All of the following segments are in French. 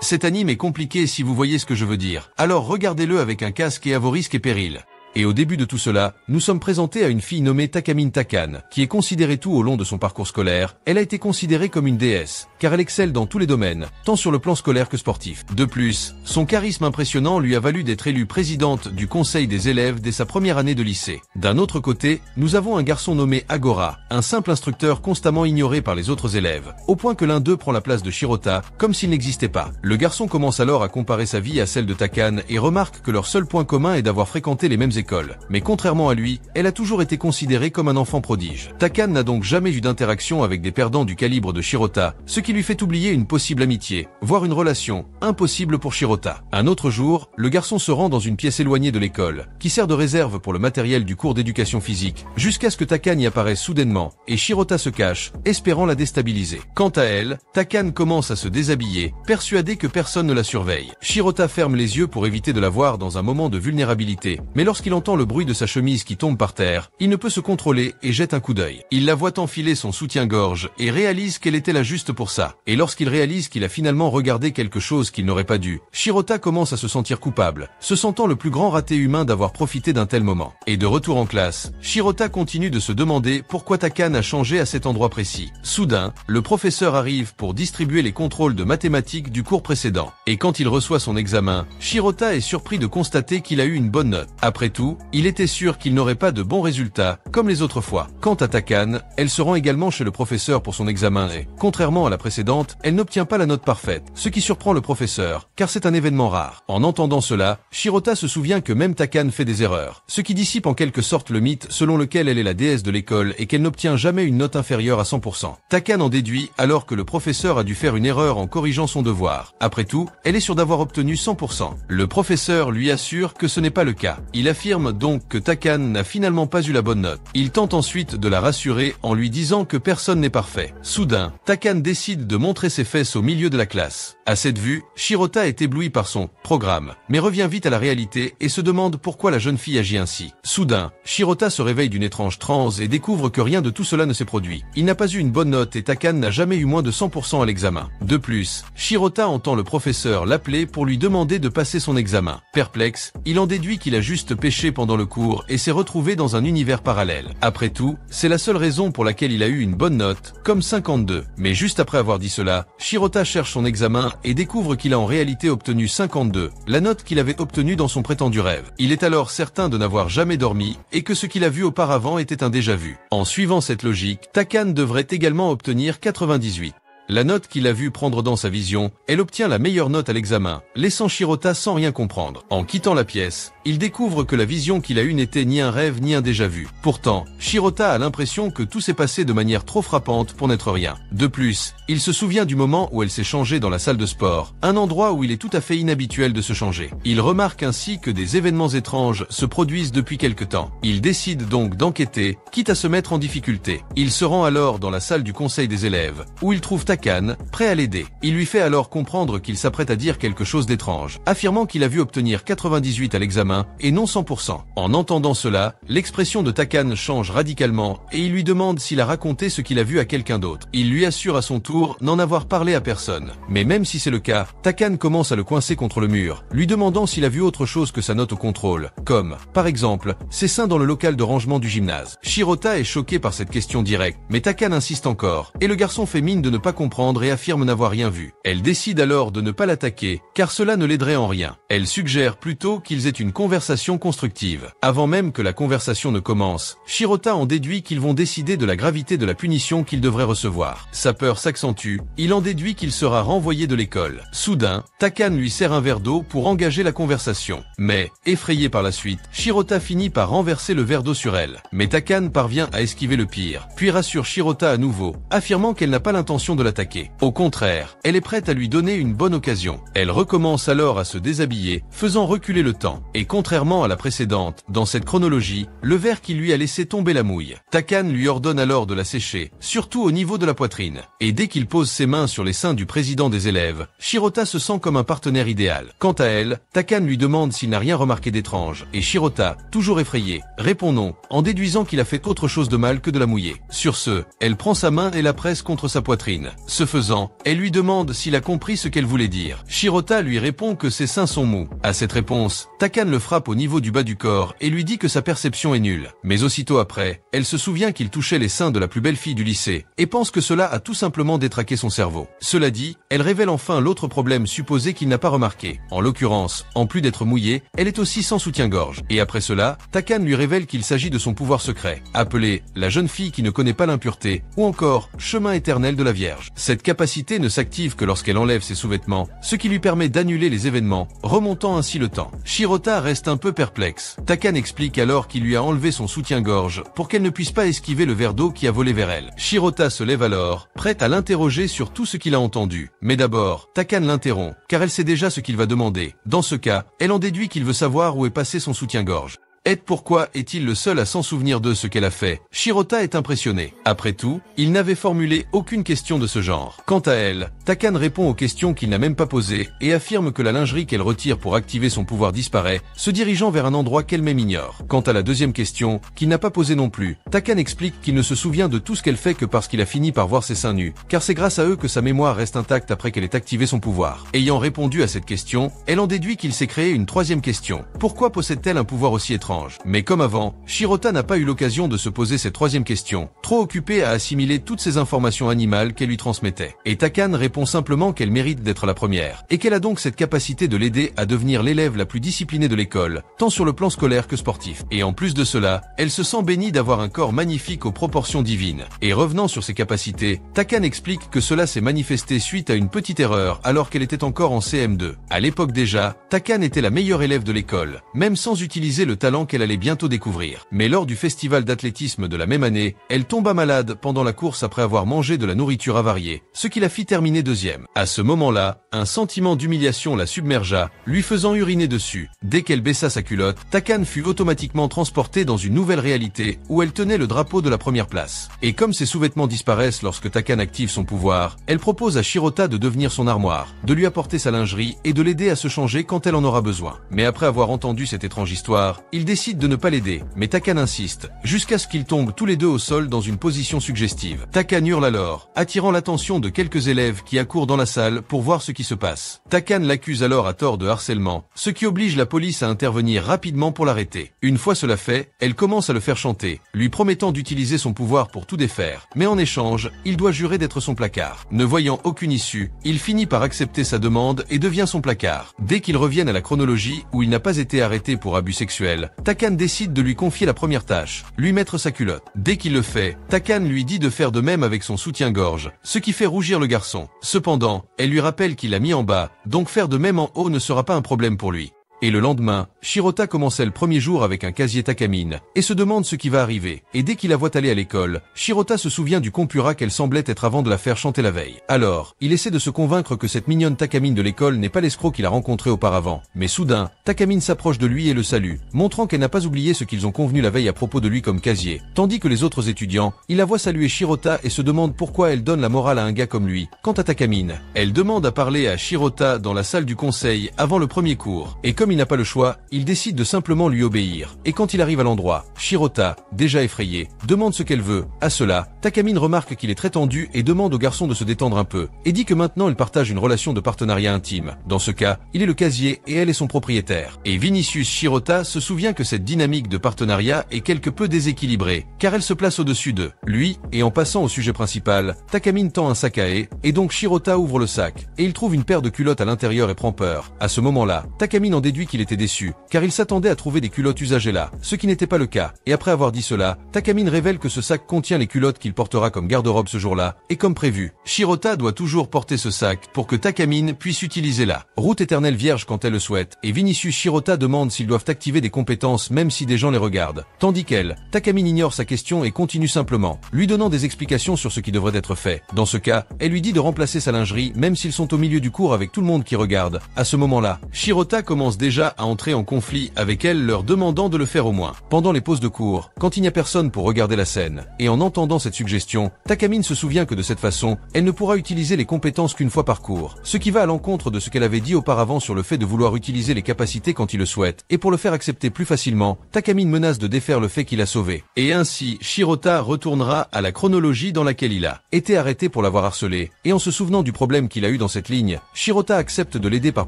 Cet anime est compliqué si vous voyez ce que je veux dire. Alors regardez-le avec un casque et à vos risques et périls. Et au début de tout cela, nous sommes présentés à une fille nommée Takamine Takan, qui est considérée tout au long de son parcours scolaire. Elle a été considérée comme une déesse, car elle excelle dans tous les domaines, tant sur le plan scolaire que sportif. De plus, son charisme impressionnant lui a valu d'être élue présidente du conseil des élèves dès sa première année de lycée. D'un autre côté, nous avons un garçon nommé Agora, un simple instructeur constamment ignoré par les autres élèves, au point que l'un d'eux prend la place de Shirota, comme s'il n'existait pas. Le garçon commence alors à comparer sa vie à celle de Takan et remarque que leur seul point commun est d'avoir fréquenté les mêmes écoles. Mais contrairement à lui, elle a toujours été considérée comme un enfant prodige. Takan n'a donc jamais eu d'interaction avec des perdants du calibre de Shirota, ce qui lui fait oublier une possible amitié, voire une relation, impossible pour Shirota. Un autre jour, le garçon se rend dans une pièce éloignée de l'école, qui sert de réserve pour le matériel du cours d'éducation physique, jusqu'à ce que Takan y apparaisse soudainement, et Shirota se cache, espérant la déstabiliser. Quant à elle, Takan commence à se déshabiller, persuadée que personne ne la surveille. Shirota ferme les yeux pour éviter de la voir dans un moment de vulnérabilité, mais lorsqu'il entend le bruit de sa chemise qui tombe par terre, il ne peut se contrôler et jette un coup d'œil. Il la voit enfiler son soutien-gorge et réalise qu'elle était là juste pour ça. Et lorsqu'il réalise qu'il a finalement regardé quelque chose qu'il n'aurait pas dû, Shirota commence à se sentir coupable, se sentant le plus grand raté humain d'avoir profité d'un tel moment. Et de retour en classe, Shirota continue de se demander pourquoi Takan a changé à cet endroit précis. Soudain, le professeur arrive pour distribuer les contrôles de mathématiques du cours précédent. Et quand il reçoit son examen, Shirota est surpris de constater qu'il a eu une bonne note. Après tout, il était sûr qu'il n'aurait pas de bons résultats, comme les autres fois. Quant à Takan, elle se rend également chez le professeur pour son examen et, contrairement à la précédente, elle n'obtient pas la note parfaite, ce qui surprend le professeur, car c'est un événement rare. En entendant cela, Shirota se souvient que même Takan fait des erreurs, ce qui dissipe en quelque sorte le mythe selon lequel elle est la déesse de l'école et qu'elle n'obtient jamais une note inférieure à 100%. Takan en déduit alors que le professeur a dû faire une erreur en corrigeant son devoir. Après tout, elle est sûre d'avoir obtenu 100%. Le professeur lui assure que ce n'est pas le cas. Il affirme donc que Takan n'a finalement pas eu la bonne note. Il tente ensuite de la rassurer en lui disant que personne n'est parfait. Soudain, Takan décide de montrer ses fesses au milieu de la classe. À cette vue, Shirota est ébloui par son programme, mais revient vite à la réalité et se demande pourquoi la jeune fille agit ainsi. Soudain, Shirota se réveille d'une étrange transe et découvre que rien de tout cela ne s'est produit. Il n'a pas eu une bonne note et Takan n'a jamais eu moins de 100% à l'examen. De plus, Shirota entend le professeur l'appeler pour lui demander de passer son examen. Perplexe, il en déduit qu'il a juste péché pendant le cours et s'est retrouvé dans un univers parallèle. Après tout, c'est la seule raison pour laquelle il a eu une bonne note, comme 52. Mais juste après avoir dit cela, Shirota cherche son examen et découvre qu'il a en réalité obtenu 52, la note qu'il avait obtenue dans son prétendu rêve. Il est alors certain de n'avoir jamais dormi et que ce qu'il a vu auparavant était un déjà-vu. En suivant cette logique, Takan devrait également obtenir 98. La note qu'il a vu prendre dans sa vision, elle obtient la meilleure note à l'examen, laissant Shirota sans rien comprendre. En quittant la pièce, il découvre que la vision qu'il a eue n'était ni un rêve ni un déjà-vu. Pourtant, Shirota a l'impression que tout s'est passé de manière trop frappante pour n'être rien. De plus, il se souvient du moment où elle s'est changée dans la salle de sport, un endroit où il est tout à fait inhabituel de se changer. Il remarque ainsi que des événements étranges se produisent depuis quelque temps. Il décide donc d'enquêter, quitte à se mettre en difficulté. Il se rend alors dans la salle du conseil des élèves, où il trouve Takan, prêt à l'aider. Il lui fait alors comprendre qu'il s'apprête à dire quelque chose d'étrange, affirmant qu'il a vu obtenir 98 à l'examen et non 100%. En entendant cela, l'expression de Takan change radicalement et il lui demande s'il a raconté ce qu'il a vu à quelqu'un d'autre. Il lui assure à son tour n'en avoir parlé à personne. Mais même si c'est le cas, Takan commence à le coincer contre le mur, lui demandant s'il a vu autre chose que sa note au contrôle, comme, par exemple, ses seins dans le local de rangement du gymnase. Shirota est choqué par cette question directe, mais Takan insiste encore, et le garçon fait mine de ne pas comprendre et affirme n'avoir rien vu. Elle décide alors de ne pas l'attaquer, car cela ne l'aiderait en rien. Elle suggère plutôt qu'ils aient une conversation constructive. Avant même que la conversation ne commence, Shirota en déduit qu'ils vont décider de la gravité de la punition qu'il devrait recevoir. Sa peur s'accentue, il en déduit qu'il sera renvoyé de l'école. Soudain, Takan lui sert un verre d'eau pour engager la conversation. Mais, effrayé par la suite, Shirota finit par renverser le verre d'eau sur elle. Mais Takan parvient à esquiver le pire, puis rassure Shirota à nouveau, affirmant qu'elle n'a pas l'intention de l'attaquer. Au contraire, elle est prête à lui donner une bonne occasion. Elle recommence alors à se déshabiller, faisant reculer le temps. Et contrairement à la précédente, dans cette chronologie, le verre qui lui a laissé tomber la mouille. Takane lui ordonne alors de la sécher, surtout au niveau de la poitrine. Et dès qu'il pose ses mains sur les seins du président des élèves, Shirota se sent comme un partenaire idéal. Quant à elle, Takane lui demande s'il n'a rien remarqué d'étrange, et Shirota, toujours effrayée, répond non, en déduisant qu'il a fait autre chose de mal que de la mouiller. Sur ce, elle prend sa main et la presse contre sa poitrine. Ce faisant, elle lui demande s'il a compris ce qu'elle voulait dire. Shirota lui répond que ses seins sont mous. À cette réponse, Takane le frappe au niveau du bas du corps et lui dit que sa perception est nulle. Mais aussitôt après, elle se souvient qu'il touchait les seins de la plus belle fille du lycée, et pense que cela a tout simplement détraqué son cerveau. Cela dit, elle révèle enfin l'autre problème supposé qu'il n'a pas remarqué. En l'occurrence, en plus d'être mouillée, elle est aussi sans soutien-gorge. Et après cela, Takane lui révèle qu'il s'agit de son pouvoir secret, appelé la jeune fille qui ne connaît pas l'impureté, ou encore chemin éternel de la Vierge. Cette capacité ne s'active que lorsqu'elle enlève ses sous-vêtements, ce qui lui permet d'annuler les événements, remontant ainsi le temps. Shirota reste un peu perplexe. Takane explique alors qu'il lui a enlevé son soutien-gorge pour qu'elle ne puisse pas esquiver le verre d'eau qui a volé vers elle. Shirota se lève alors, prête à l'interroger sur tout ce qu'il a entendu. Mais d'abord, Takane l'interrompt, car elle sait déjà ce qu'il va demander. Dans ce cas, elle en déduit qu'il veut savoir où est passé son soutien-gorge. Et pourquoi est-il le seul à s'en souvenir de ce qu'elle a fait? Shirota est impressionné. Après tout, il n'avait formulé aucune question de ce genre. Quant à elle, Takane répond aux questions qu'il n'a même pas posées et affirme que la lingerie qu'elle retire pour activer son pouvoir disparaît, se dirigeant vers un endroit qu'elle-même ignore. Quant à la deuxième question, qu'il n'a pas posée non plus, Takane explique qu'il ne se souvient de tout ce qu'elle fait que parce qu'il a fini par voir ses seins nus, car c'est grâce à eux que sa mémoire reste intacte après qu'elle ait activé son pouvoir. Ayant répondu à cette question, elle en déduit qu'il s'est créé une troisième question. Pourquoi possède-t-elle un pouvoir aussi étrange? Mais comme avant, Shirota n'a pas eu l'occasion de se poser cette troisième question, trop occupée à assimiler toutes ces informations animales qu'elle lui transmettait. Et Takane répond simplement qu'elle mérite d'être la première, et qu'elle a donc cette capacité de l'aider à devenir l'élève la plus disciplinée de l'école, tant sur le plan scolaire que sportif. Et en plus de cela, elle se sent bénie d'avoir un corps magnifique aux proportions divines. Et revenant sur ses capacités, Takane explique que cela s'est manifesté suite à une petite erreur alors qu'elle était encore en CM2. À l'époque déjà, Takane était la meilleure élève de l'école, même sans utiliser le talent qu'elle allait bientôt découvrir. Mais lors du festival d'athlétisme de la même année, elle tomba malade pendant la course après avoir mangé de la nourriture avariée, ce qui la fit terminer deuxième. À ce moment-là, un sentiment d'humiliation la submergea, lui faisant uriner dessus. Dès qu'elle baissa sa culotte, Takane fut automatiquement transportée dans une nouvelle réalité où elle tenait le drapeau de la première place. Et comme ses sous-vêtements disparaissent lorsque Takane active son pouvoir, elle propose à Shirota de devenir son armoire, de lui apporter sa lingerie et de l'aider à se changer quand elle en aura besoin. Mais après avoir entendu cette étrange histoire, il décide de ne pas l'aider, mais Takane insiste, jusqu'à ce qu'ils tombent tous les deux au sol dans une position suggestive. Takane hurle alors, attirant l'attention de quelques élèves qui accourent dans la salle pour voir ce qui se passe. Takane l'accuse alors à tort de harcèlement, ce qui oblige la police à intervenir rapidement pour l'arrêter. Une fois cela fait, elle commence à le faire chanter, lui promettant d'utiliser son pouvoir pour tout défaire, mais en échange, il doit jurer d'être son placard. Ne voyant aucune issue, il finit par accepter sa demande et devient son placard. Dès qu'ils reviennent à la chronologie où il n'a pas été arrêté pour abus sexuels, Takane décide de lui confier la première tâche, lui mettre sa culotte. Dès qu'il le fait, Takane lui dit de faire de même avec son soutien-gorge, ce qui fait rougir le garçon. Cependant, elle lui rappelle qu'il l'a mis en bas, donc faire de même en haut ne sera pas un problème pour lui. Et le lendemain, Shirota commençait le premier jour avec un casier Takamine, et se demande ce qui va arriver. Et dès qu'il la voit aller à l'école, Shirota se souvient du compura qu'elle semblait être avant de la faire chanter la veille. Alors, il essaie de se convaincre que cette mignonne Takamine de l'école n'est pas l'escroc qu'il a rencontré auparavant. Mais soudain, Takamine s'approche de lui et le salue, montrant qu'elle n'a pas oublié ce qu'ils ont convenu la veille à propos de lui comme casier. Tandis que les autres étudiants, il la voit saluer Shirota et se demande pourquoi elle donne la morale à un gars comme lui. Quant à Takamine, elle demande à parler à Shirota dans la salle du conseil avant le premier cours. Et comme il n'a pas le choix, il décide de simplement lui obéir. Et quand il arrive à l'endroit, Shirota, déjà effrayée, demande ce qu'elle veut. À cela, Takamine remarque qu'il est très tendu et demande au garçon de se détendre un peu, et dit que maintenant elle partage une relation de partenariat intime. Dans ce cas, il est le casier et elle est son propriétaire. Et Vinicius Shirota se souvient que cette dynamique de partenariat est quelque peu déséquilibrée, car elle se place au-dessus d'eux. Lui, et en passant au sujet principal, Takamine tend un sac à haie, et donc Shirota ouvre le sac, et il trouve une paire de culottes à l'intérieur et prend peur. À ce moment-là, Takamine en déduit qu'il était déçu, car il s'attendait à trouver des culottes usagées là, ce qui n'était pas le cas. Et après avoir dit cela, Takamine révèle que ce sac contient les culottes qu'il portera comme garde-robe ce jour-là, et comme prévu, Shirota doit toujours porter ce sac pour que Takamine puisse utiliser la route éternelle vierge quand elle le souhaite, et Vinicius Shirota demande s'ils doivent activer des compétences même si des gens les regardent. Tandis qu'elle, Takamine ignore sa question et continue simplement, lui donnant des explications sur ce qui devrait être fait. Dans ce cas, elle lui dit de remplacer sa lingerie même s'ils sont au milieu du cours avec tout le monde qui regarde. À ce moment-là, Shirota commence déjà à entrer en conflit avec elle, leur demandant de le faire au moins. Pendant les pauses de cours, quand il n'y a personne pour regarder la scène, et en entendant cette suggestion, Takamine se souvient que de cette façon, elle ne pourra utiliser les compétences qu'une fois par cours, ce qui va à l'encontre de ce qu'elle avait dit auparavant sur le fait de vouloir utiliser les capacités quand il le souhaite, et pour le faire accepter plus facilement, Takamine menace de défaire le fait qu'il a sauvé. Et ainsi, Shirota retournera à la chronologie dans laquelle il a été arrêté pour l'avoir harcelé, et en se souvenant du problème qu'il a eu dans cette ligne, Shirota accepte de l'aider par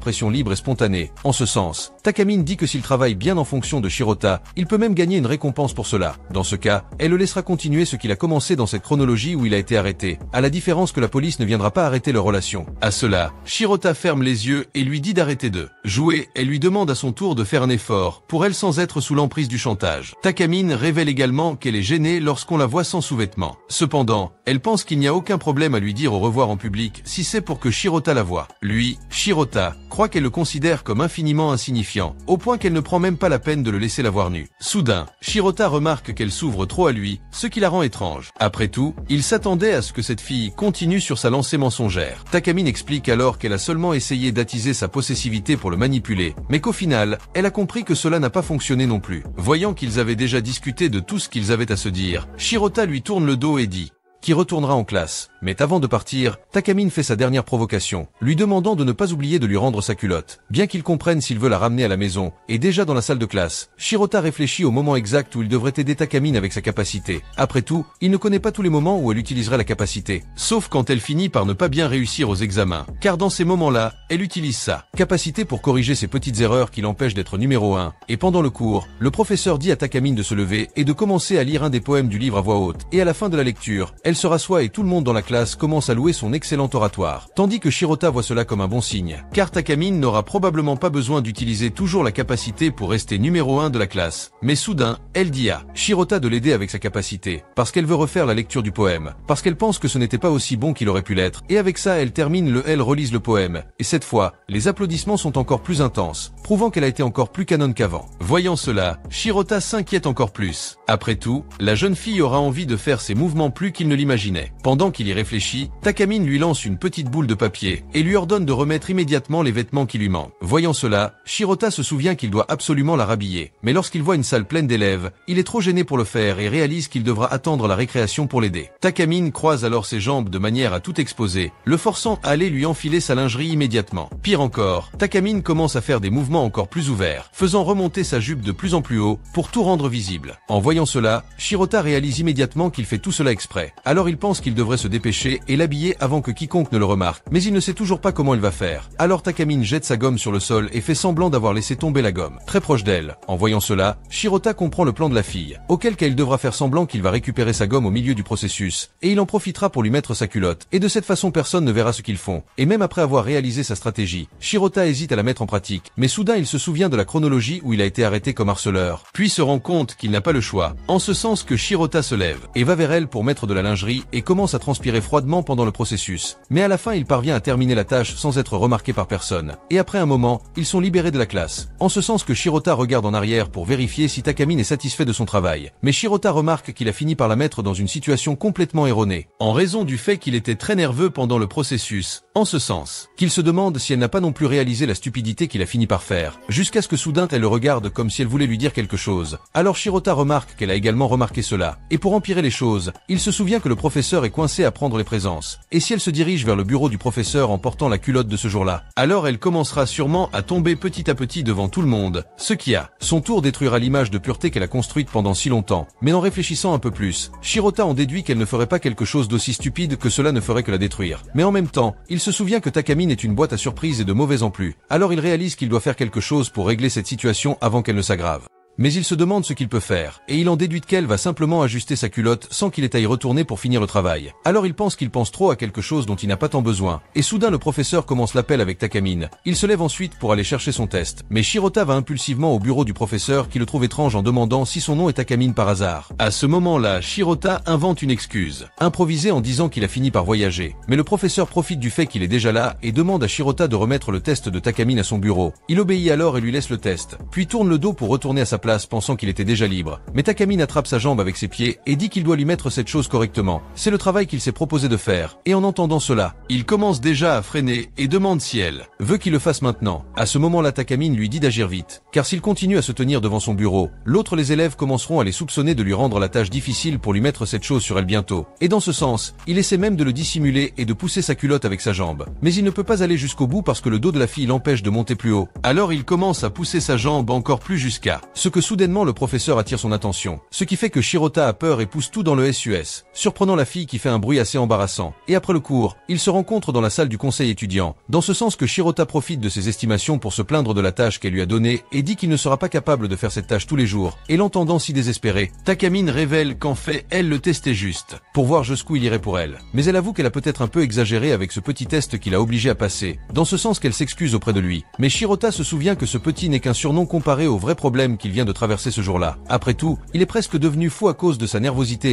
pression libre et spontanée. En ce sens, Takamine dit que s'il travaille bien en fonction de Shirota, il peut même gagner une récompense pour cela. Dans ce cas, elle le laissera continuer ce qu'il a commencé dans cette chronologie où il a été arrêté, à la différence que la police ne viendra pas arrêter leur relation. À cela, Shirota ferme les yeux et lui dit d'arrêter de jouer. Elle lui demande à son tour de faire un effort pour elle sans être sous l'emprise du chantage. Takamine révèle également qu'elle est gênée lorsqu'on la voit sans sous-vêtements. Cependant, elle pense qu'il n'y a aucun problème à lui dire au revoir en public si c'est pour que Shirota la voie. Lui, Shirota, croit qu'elle le considère comme infiniment insignifiant, au point qu'elle ne prend même pas la peine de le laisser la voir nu. Soudain, Shirota remarque qu'elle s'ouvre trop à lui, ce qui la rend étrange. Après tout, il s'attendait à ce que cette fille continue sur sa lancée mensongère. Takamine explique alors qu'elle a seulement essayé d'attiser sa possessivité pour le manipuler, mais qu'au final, elle a compris que cela n'a pas fonctionné non plus. Voyant qu'ils avaient déjà discuté de tout ce qu'ils avaient à se dire, Shirota lui tourne le dos et dit qui retournera en classe. Mais avant de partir, Takamine fait sa dernière provocation, lui demandant de ne pas oublier de lui rendre sa culotte, bien qu'il comprenne s'il veut la ramener à la maison. Et déjà dans la salle de classe, Shirota réfléchit au moment exact où il devrait aider Takamine avec sa capacité. Après tout, il ne connaît pas tous les moments où elle utiliserait la capacité, sauf quand elle finit par ne pas bien réussir aux examens, car dans ces moments-là, elle utilise sa capacité pour corriger ses petites erreurs qui l'empêchent d'être numéro 1. Et pendant le cours, le professeur dit à Takamine de se lever et de commencer à lire un des poèmes du livre à voix haute. Et à la fin de la lecture, elle se rassoit et tout le monde dans la classe commence à louer son excellent oratoire, tandis que Shirota voit cela comme un bon signe, car Takamine n'aura probablement pas besoin d'utiliser toujours la capacité pour rester numéro 1 de la classe. Mais soudain, elle dit à Shirota de l'aider avec sa capacité, parce qu'elle veut refaire la lecture du poème, parce qu'elle pense que ce n'était pas aussi bon qu'il aurait pu l'être, et avec ça elle termine elle relise le poème, et cette fois, les applaudissements sont encore plus intenses, prouvant qu'elle a été encore plus canon qu'avant. Voyant cela, Shirota s'inquiète encore plus. Après tout, la jeune fille aura envie de faire ses mouvements plus qu'il ne l'imaginait. Pendant qu'il y réfléchit, Takamine lui lance une petite boule de papier et lui ordonne de remettre immédiatement les vêtements qui lui manquent. Voyant cela, Shirota se souvient qu'il doit absolument la rhabiller. Mais lorsqu'il voit une salle pleine d'élèves, il est trop gêné pour le faire et réalise qu'il devra attendre la récréation pour l'aider. Takamine croise alors ses jambes de manière à tout exposer, le forçant à aller lui enfiler sa lingerie immédiatement. Pire encore, Takamine commence à faire des mouvements encore plus ouverts, faisant remonter sa jupe de plus en plus haut pour tout rendre visible. En voyant cela, Shirota réalise immédiatement qu'il fait tout cela exprès. Alors il pense qu'il devrait se dépêcher et l'habiller avant que quiconque ne le remarque, mais il ne sait toujours pas comment il va faire. Alors Takamine jette sa gomme sur le sol et fait semblant d'avoir laissé tomber la gomme, très proche d'elle. En voyant cela, Shirota comprend le plan de la fille, auquel cas il devra faire semblant qu'il va récupérer sa gomme au milieu du processus, et il en profitera pour lui mettre sa culotte, et de cette façon personne ne verra ce qu'ils font. Et même après avoir réalisé sa stratégie, Shirota hésite à la mettre en pratique, mais soudain il se souvient de la chronologie où il a été arrêté comme harceleur, puis se rend compte qu'il n'a pas le choix, en ce sens que Shirota se lève, et va vers elle pour mettre de la lingerie, et commence à transpirer froidement pendant le processus. Mais à la fin il parvient à terminer la tâche sans être remarqué par personne. Et après un moment, ils sont libérés de la classe. En ce sens que Shirota regarde en arrière pour vérifier si Takamine est satisfait de son travail. Mais Shirota remarque qu'il a fini par la mettre dans une situation complètement erronée, en raison du fait qu'il était très nerveux pendant le processus. En ce sens, qu'il se demande si elle n'a pas non plus réalisé la stupidité qu'il a fini par faire, jusqu'à ce que soudain elle le regarde comme si elle voulait lui dire quelque chose. Alors Shirota remarque qu'elle a également remarqué cela. Et pour empirer les choses, il se souvient que le professeur est coincé à prendre les présences. Et si elle se dirige vers le bureau du professeur en portant la culotte de ce jour-là, alors elle commencera sûrement à tomber petit à petit devant tout le monde, ce qui à son tour détruira l'image de pureté qu'elle a construite pendant si longtemps. Mais en réfléchissant un peu plus, Shirota en déduit qu'elle ne ferait pas quelque chose d'aussi stupide que cela ne ferait que la détruire. Mais en même temps, il se souvient que Takamine est une boîte à surprises et de mauvais en plus. Alors il réalise qu'il doit faire quelque chose pour régler cette situation avant qu'elle ne s'aggrave. Mais il se demande ce qu'il peut faire, et il en déduit qu'elle va simplement ajuster sa culotte sans qu'il ait à y retourner pour finir le travail. Alors il pense trop à quelque chose dont il n'a pas tant besoin, et soudain le professeur commence l'appel avec Takamine. Il se lève ensuite pour aller chercher son test, mais Shirota va impulsivement au bureau du professeur qui le trouve étrange en demandant si son nom est Takamine par hasard. À ce moment-là, Shirota invente une excuse, improvisée en disant qu'il a fini par voyager. Mais le professeur profite du fait qu'il est déjà là et demande à Shirota de remettre le test de Takamine à son bureau. Il obéit alors et lui laisse le test, puis tourne le dos pour retourner à sa place place pensant qu'il était déjà libre. Mais Takamine attrape sa jambe avec ses pieds et dit qu'il doit lui mettre cette chose correctement. C'est le travail qu'il s'est proposé de faire. Et en entendant cela, il commence déjà à freiner et demande si elle veut qu'il le fasse maintenant. À ce moment-là, Takamine lui dit d'agir vite, car s'il continue à se tenir devant son bureau, les élèves commenceront à les soupçonner de lui rendre la tâche difficile pour lui mettre cette chose sur elle bientôt. Et dans ce sens, il essaie même de le dissimuler et de pousser sa culotte avec sa jambe. Mais il ne peut pas aller jusqu'au bout parce que le dos de la fille l'empêche de monter plus haut. Alors il commence à pousser sa jambe encore plus jusqu'à ce que soudainement le professeur attire son attention. Ce qui fait que Shirota a peur et pousse tout dans le SUS, surprenant la fille qui fait un bruit assez embarrassant. Et après le cours, ils se rencontrent dans la salle du conseil étudiant. Dans ce sens que Shirota profite de ses estimations pour se plaindre de la tâche qu'elle lui a donnée et dit qu'il ne sera pas capable de faire cette tâche tous les jours. Et l'entendant si désespéré, Takamine révèle qu'en fait, elle le testait juste, pour voir jusqu'où il irait pour elle. Mais elle avoue qu'elle a peut-être un peu exagéré avec ce petit test qu'il a obligé à passer, dans ce sens qu'elle s'excuse auprès de lui. Mais Shirota se souvient que ce petit n'est qu'un surnom comparé au vrai problème qu'il vient de traverser ce jour-là. Après tout, il est presque devenu fou à cause de sa nervosité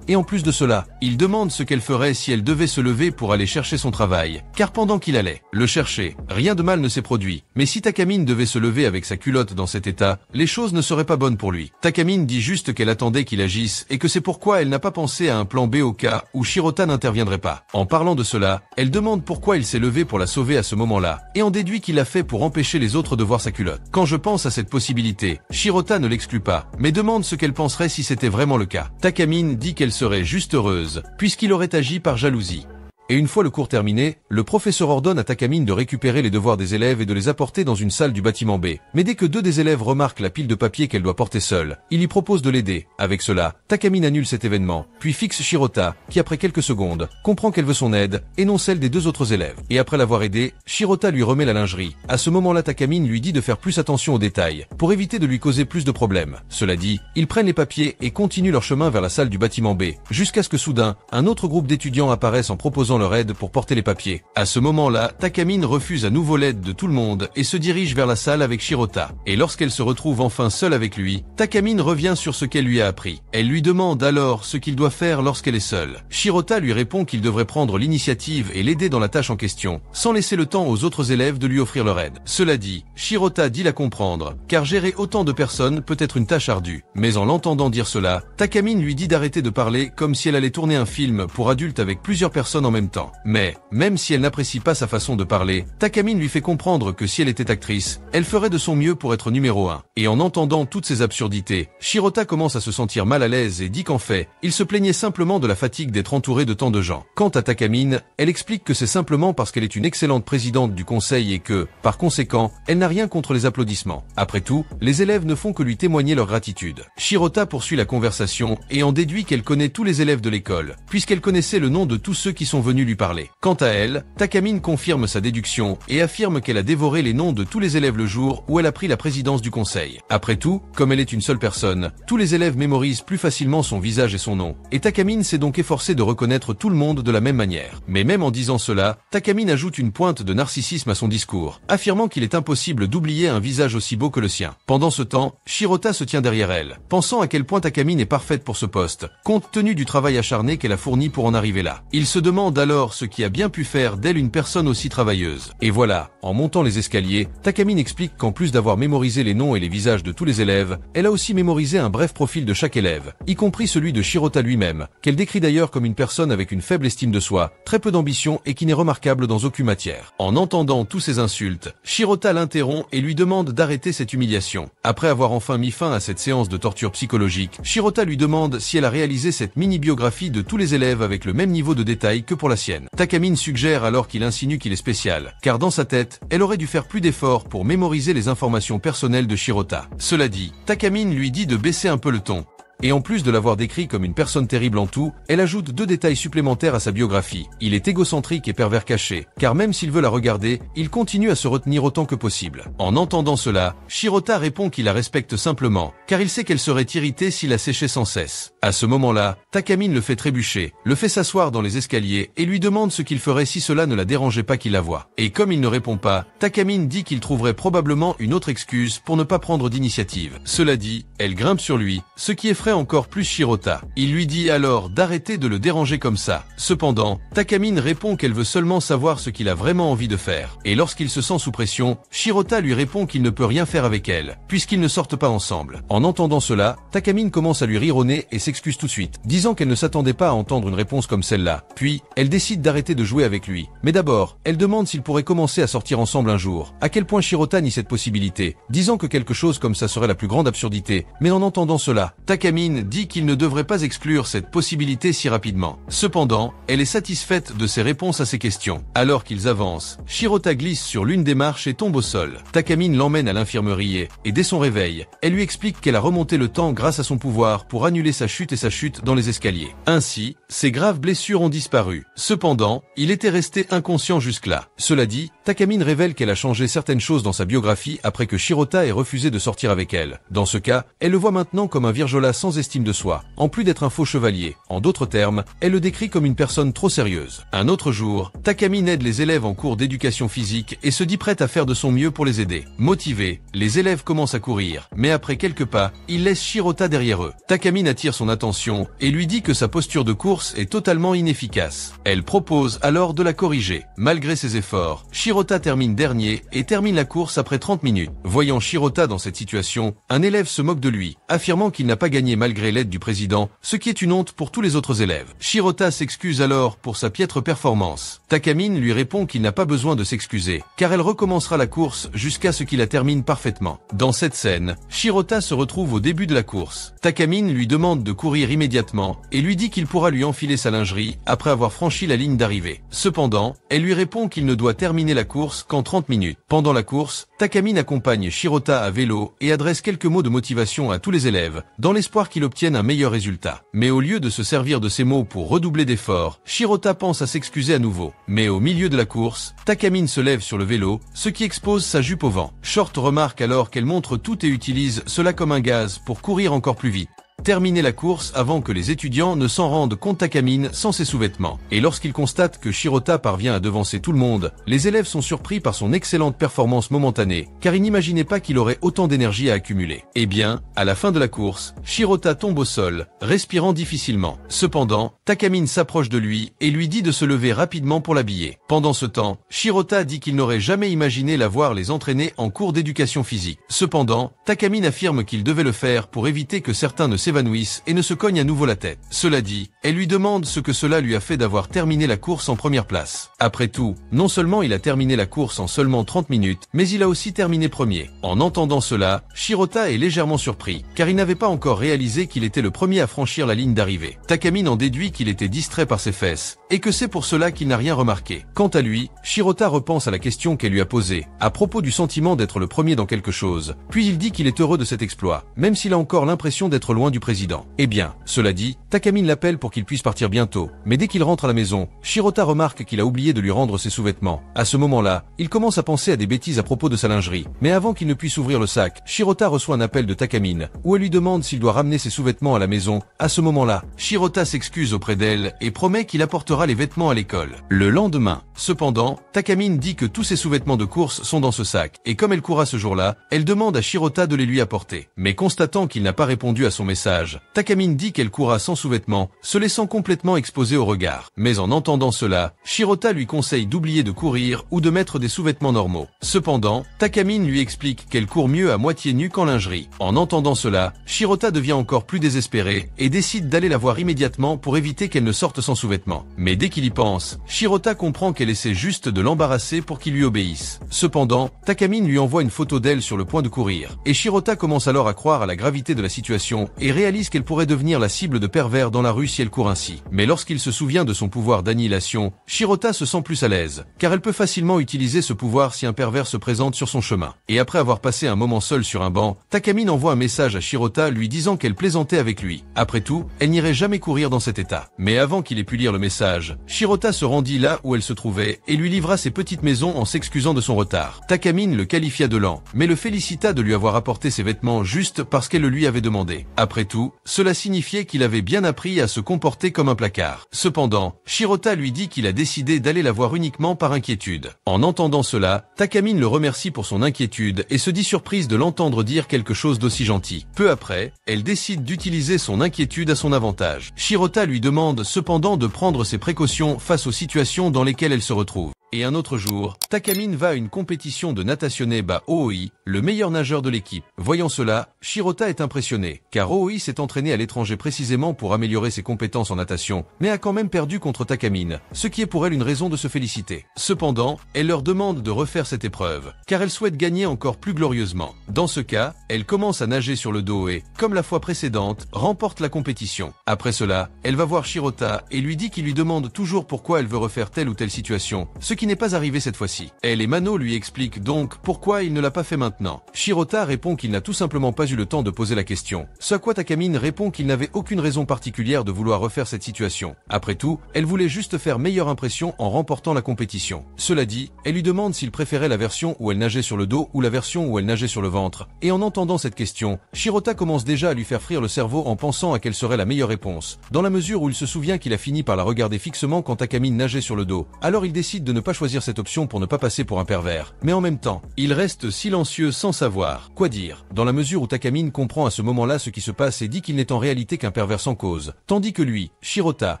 et en plus de cela, il demande ce qu'elle ferait si elle devait se lever pour aller chercher son travail. Car pendant qu'il allait le chercher, rien de mal ne s'est produit. Mais si Takamine devait se lever avec sa culotte dans cet état, les choses ne seraient pas bonnes pour lui. Takamine dit juste qu'elle attendait qu'il agisse et que c'est pourquoi elle n'a pas pensé à un plan B au cas où Shirota n'interviendrait pas. En parlant de cela, elle demande pourquoi il s'est levé pour la sauver à ce moment-là et en déduit qu'il l'a fait pour empêcher les autres de voir sa culotte. Quand je pense à cette possibilité, Shirota ne l'exclut pas, mais demande ce qu'elle penserait si c'était vraiment le cas. Takamine dit qu'elle serait juste heureuse, puisqu'il aurait agi par jalousie. Et une fois le cours terminé, le professeur ordonne à Takamine de récupérer les devoirs des élèves et de les apporter dans une salle du bâtiment B. Mais dès que deux des élèves remarquent la pile de papier qu'elle doit porter seule, il y propose de l'aider. Avec cela, Takamine annule cet événement, puis fixe Shirota, qui après quelques secondes, comprend qu'elle veut son aide, et non celle des deux autres élèves. Et après l'avoir aidé, Shirota lui remet la lingerie. À ce moment-là, Takamine lui dit de faire plus attention aux détails, pour éviter de lui causer plus de problèmes. Cela dit, ils prennent les papiers et continuent leur chemin vers la salle du bâtiment B, jusqu'à ce que soudain, un autre groupe d'étudiants apparaisse en proposant leur aide pour porter les papiers. À ce moment-là, Takamine refuse à nouveau l'aide de tout le monde et se dirige vers la salle avec Shirota. Et lorsqu'elle se retrouve enfin seule avec lui, Takamine revient sur ce qu'elle lui a appris. Elle lui demande alors ce qu'il doit faire lorsqu'elle est seule. Shirota lui répond qu'il devrait prendre l'initiative et l'aider dans la tâche en question, sans laisser le temps aux autres élèves de lui offrir leur aide. Cela dit, Shirota dit la comprendre, car gérer autant de personnes peut être une tâche ardue. Mais en l'entendant dire cela, Takamine lui dit d'arrêter de parler comme si elle allait tourner un film pour adultes avec plusieurs personnes en même temps. Mais, même si elle n'apprécie pas sa façon de parler, Takamine lui fait comprendre que si elle était actrice, elle ferait de son mieux pour être numéro 1. Et en entendant toutes ces absurdités, Shirota commence à se sentir mal à l'aise et dit qu'en fait, il se plaignait simplement de la fatigue d'être entouré de tant de gens. Quant à Takamine, elle explique que c'est simplement parce qu'elle est une excellente présidente du conseil et que, par conséquent, elle n'a rien contre les applaudissements. Après tout, les élèves ne font que lui témoigner leur gratitude. Shirota poursuit la conversation et en déduit qu'elle connaît tous les élèves de l'école, puisqu'elle connaissait le nom de tous ceux qui sont venus lui parler. Quant à elle, Takamine confirme sa déduction et affirme qu'elle a dévoré les noms de tous les élèves le jour où elle a pris la présidence du conseil. Après tout, comme elle est une seule personne, tous les élèves mémorisent plus facilement son visage et son nom, et Takamine s'est donc efforcée de reconnaître tout le monde de la même manière. Mais même en disant cela, Takamine ajoute une pointe de narcissisme à son discours, affirmant qu'il est impossible d'oublier un visage aussi beau que le sien. Pendant ce temps, Shirota se tient derrière elle, pensant à quel point Takamine est parfaite pour ce poste, compte tenu du travail acharné qu'elle a fourni pour en arriver là. Il se demande alors ce qui a bien pu faire d'elle une personne aussi travailleuse. Et voilà, en montant les escaliers, Takamine explique qu'en plus d'avoir mémorisé les noms et les visages de tous les élèves, elle a aussi mémorisé un bref profil de chaque élève, y compris celui de Shirota lui-même, qu'elle décrit d'ailleurs comme une personne avec une faible estime de soi, très peu d'ambition et qui n'est remarquable dans aucune matière. En entendant tous ces insultes, Shirota l'interrompt et lui demande d'arrêter cette humiliation. Après avoir enfin mis fin à cette séance de torture psychologique, Shirota lui demande si elle a réalisé cette mini-biographie de tous les élèves avec le même niveau de détail que pour la sienne. Takamine suggère alors qu'il insinue qu'il est spécial, car dans sa tête, elle aurait dû faire plus d'efforts pour mémoriser les informations personnelles de Shirota. Cela dit, Takamine lui dit de baisser un peu le ton. Et en plus de l'avoir décrit comme une personne terrible en tout, elle ajoute 2 détails supplémentaires à sa biographie. Il est égocentrique et pervers caché, car même s'il veut la regarder, il continue à se retenir autant que possible. En entendant cela, Shirota répond qu'il la respecte simplement, car il sait qu'elle serait irritée s'il la séchait sans cesse. À ce moment-là, Takamine le fait trébucher, le fait s'asseoir dans les escaliers et lui demande ce qu'il ferait si cela ne la dérangeait pas qu'il la voie. Et comme il ne répond pas, Takamine dit qu'il trouverait probablement une autre excuse pour ne pas prendre d'initiative. Cela dit, elle grimpe sur lui, ce qui effraie effraie encore plus Shirota. Il lui dit alors d'arrêter de le déranger comme ça. Cependant, Takamine répond qu'elle veut seulement savoir ce qu'il a vraiment envie de faire. Et lorsqu'il se sent sous pression, Shirota lui répond qu'il ne peut rien faire avec elle, puisqu'ils ne sortent pas ensemble. En entendant cela, Takamine commence à lui rire au nez et s'excuse tout de suite, disant qu'elle ne s'attendait pas à entendre une réponse comme celle-là. Puis, elle décide d'arrêter de jouer avec lui. Mais d'abord, elle demande s'ils pourraient commencer à sortir ensemble un jour. À quel point Shirota nie cette possibilité, disant que quelque chose comme ça serait la plus grande absurdité. Mais en entendant cela, Takamine dit qu'il ne devrait pas exclure cette possibilité si rapidement. Cependant, elle est satisfaite de ses réponses à ses questions. Alors qu'ils avancent, Shirota glisse sur l'une des marches et tombe au sol. Takamine l'emmène à l'infirmerie et dès son réveil, elle lui explique qu'elle a remonté le temps grâce à son pouvoir pour annuler sa chute dans les escaliers. Ainsi, ses graves blessures ont disparu. Cependant, il était resté inconscient jusque-là. Cela dit, Takamine révèle qu'elle a changé certaines choses dans sa biographie après que Shirota ait refusé de sortir avec elle. Dans ce cas, elle le voit maintenant comme un virjola sans estime de soi, en plus d'être un faux chevalier. En d'autres termes, elle le décrit comme une personne trop sérieuse. Un autre jour, Takamine aide les élèves en cours d'éducation physique et se dit prête à faire de son mieux pour les aider. Motivés, les élèves commencent à courir, mais après quelques pas, ils laissent Shirota derrière eux. Takamine attire son attention et lui dit que sa posture de course est totalement inefficace. Elle propose alors de la corriger. Malgré ses efforts, Shirota termine dernier et termine la course après 30 minutes. Voyant Shirota dans cette situation, un élève se moque de lui, affirmant qu'il n'a pas gagné malgré l'aide du président, ce qui est une honte pour tous les autres élèves. Shirota s'excuse alors pour sa piètre performance. Takamine lui répond qu'il n'a pas besoin de s'excuser, car elle recommencera la course jusqu'à ce qu'il la termine parfaitement. Dans cette scène, Shirota se retrouve au début de la course. Takamine lui demande de courir immédiatement et lui dit qu'il pourra lui enfiler sa lingerie après avoir franchi la ligne d'arrivée. Cependant, elle lui répond qu'il ne doit terminer la course qu'en 30 minutes. Pendant la course, Takamine accompagne Shirota à vélo et adresse quelques mots de motivation à tous les élèves, dans l'espoir qu'il obtienne un meilleur résultat. Mais au lieu de se servir de ces mots pour redoubler d'efforts, Shirota pense à s'excuser à nouveau. Mais au milieu de la course, Takamine se lève sur le vélo, ce qui expose sa jupe au vent. Short remarque alors qu'elle montre tout et utilise cela comme un gaz pour courir encore plus vite. Terminer la course avant que les étudiants ne s'en rendent compte. Takamine sans ses sous-vêtements. Et lorsqu'ils constatent que Shirota parvient à devancer tout le monde, les élèves sont surpris par son excellente performance momentanée, car ils n'imaginaient pas qu'il aurait autant d'énergie à accumuler. Eh bien, à la fin de la course, Shirota tombe au sol, respirant difficilement. Cependant, Takamine s'approche de lui et lui dit de se lever rapidement pour l'habiller. Pendant ce temps, Shirota dit qu'il n'aurait jamais imaginé la voir les entraîner en cours d'éducation physique. Cependant, Takamine affirme qu'il devait le faire pour éviter que certains ne s'évanouissent et ne se cognent à nouveau la tête. Cela dit, elle lui demande ce que cela lui a fait d'avoir terminé la course en première place. Après tout, non seulement il a terminé la course en seulement 30 minutes, mais il a aussi terminé premier. En entendant cela, Shirota est légèrement surpris, car il n'avait pas encore réalisé qu'il était le premier à franchir la ligne d'arrivée. Takamine en déduit qu'il était distrait par ses fesses, et que c'est pour cela qu'il n'a rien remarqué. Quant à lui, Shirota repense à la question qu'elle lui a posée, à propos du sentiment d'être le premier dans quelque chose. Puis il dit qu'il est heureux de cet exploit, même s'il a encore l'impression d'être loin du président. Eh bien, cela dit, Takamine l'appelle pour qu'il puisse partir bientôt, mais dès qu'il rentre à la maison, Shirota remarque qu'il a oublié de lui rendre ses sous-vêtements. À ce moment-là, il commence à penser à des bêtises à propos de sa lingerie. Mais avant qu'il ne puisse ouvrir le sac, Shirota reçoit un appel de Takamine, où elle lui demande s'il doit ramener ses sous-vêtements à la maison. À ce moment-là, Shirota s'excuse auprès d'elle et promet qu'il apportera les vêtements à l'école. Le lendemain, cependant, Takamine dit que tous ses sous-vêtements de course sont dans ce sac, et comme elle courra ce jour-là, elle demande à Shirota de les lui apporter. Mais constatant qu'il n'a pas répondu à son message, Takamine dit qu'elle courra sans sous-vêtements, se laissant complètement exposée au regard. Mais en entendant cela, Shirota lui conseille d'oublier de courir ou de mettre des sous-vêtements normaux. Cependant, Takamine lui explique qu'elle court mieux à moitié nue qu'en lingerie. En entendant cela, Shirota devient encore plus désespérée et décide d'aller la voir immédiatement pour éviter qu'elle ne sorte sans sous-vêtements. Mais dès qu'il y pense, Shirota comprend qu'elle essaie juste de l'embarrasser pour qu'il lui obéisse. Cependant, Takamine lui envoie une photo d'elle sur le point de courir, et Shirota commence alors à croire à la gravité de la situation et réalise qu'elle pourrait devenir la cible de pervers dans la rue si elle court ainsi. Mais lorsqu'il se souvient de son pouvoir d'annihilation, Shirota se sent plus à l'aise, car elle peut facilement utiliser ce pouvoir si un pervers se présente sur son chemin. Et après avoir passé un moment seul sur un banc, Takamine envoie un message à Shirota lui disant qu'elle plaisantait avec lui. Après tout, elle n'irait jamais courir dans cet état. Mais avant qu'il ait pu lire le message, étage, Shirota se rendit là où elle se trouvait et lui livra ses petites maisons en s'excusant de son retard. Takamine le qualifia de lent, mais le félicita de lui avoir apporté ses vêtements juste parce qu'elle le lui avait demandé. Après tout, cela signifiait qu'il avait bien appris à se comporter comme un placard. Cependant, Shirota lui dit qu'il a décidé d'aller la voir uniquement par inquiétude. En entendant cela, Takamine le remercie pour son inquiétude et se dit surprise de l'entendre dire quelque chose d'aussi gentil. Peu après, elle décide d'utiliser son inquiétude à son avantage. Shirota lui demande cependant de prendre ses précautions face aux situations dans lesquelles elle se retrouve. Et un autre jour, Takamine va à une compétition de natation bas Ooi, le meilleur nageur de l'équipe. Voyant cela, Shirota est impressionné, car Ooi s'est entraîné à l'étranger précisément pour améliorer ses compétences en natation, mais a quand même perdu contre Takamine, ce qui est pour elle une raison de se féliciter. Cependant, elle leur demande de refaire cette épreuve, car elle souhaite gagner encore plus glorieusement. Dans ce cas, elle commence à nager sur le dos et, comme la fois précédente, remporte la compétition. Après cela, elle va voir Shirota et lui dit qu'il lui demande toujours pourquoi elle veut refaire telle ou telle situation, ce qui n'est pas arrivé cette fois-ci. Elle et Mano lui expliquent donc pourquoi il ne l'a pas fait maintenant. Shirota répond qu'il n'a tout simplement pas eu le temps de poser la question. Ce à quoi Takamine répond qu'il n'avait aucune raison particulière de vouloir refaire cette situation. Après tout, elle voulait juste faire meilleure impression en remportant la compétition. Cela dit, elle lui demande s'il préférait la version où elle nageait sur le dos ou la version où elle nageait sur le ventre. Et en entendant cette question, Shirota commence déjà à lui faire frire le cerveau en pensant à quelle serait la meilleure réponse, dans la mesure où il se souvient qu'il a fini par la regarder fixement quand Takamine nageait sur le dos. Alors il décide de ne pas choisir cette option pour ne pas passer pour un pervers. Mais en même temps, il reste silencieux sans savoir quoi dire, dans la mesure où Takamine comprend à ce moment-là ce qui se passe et dit qu'il n'est en réalité qu'un pervers sans cause. Tandis que lui, Shirota,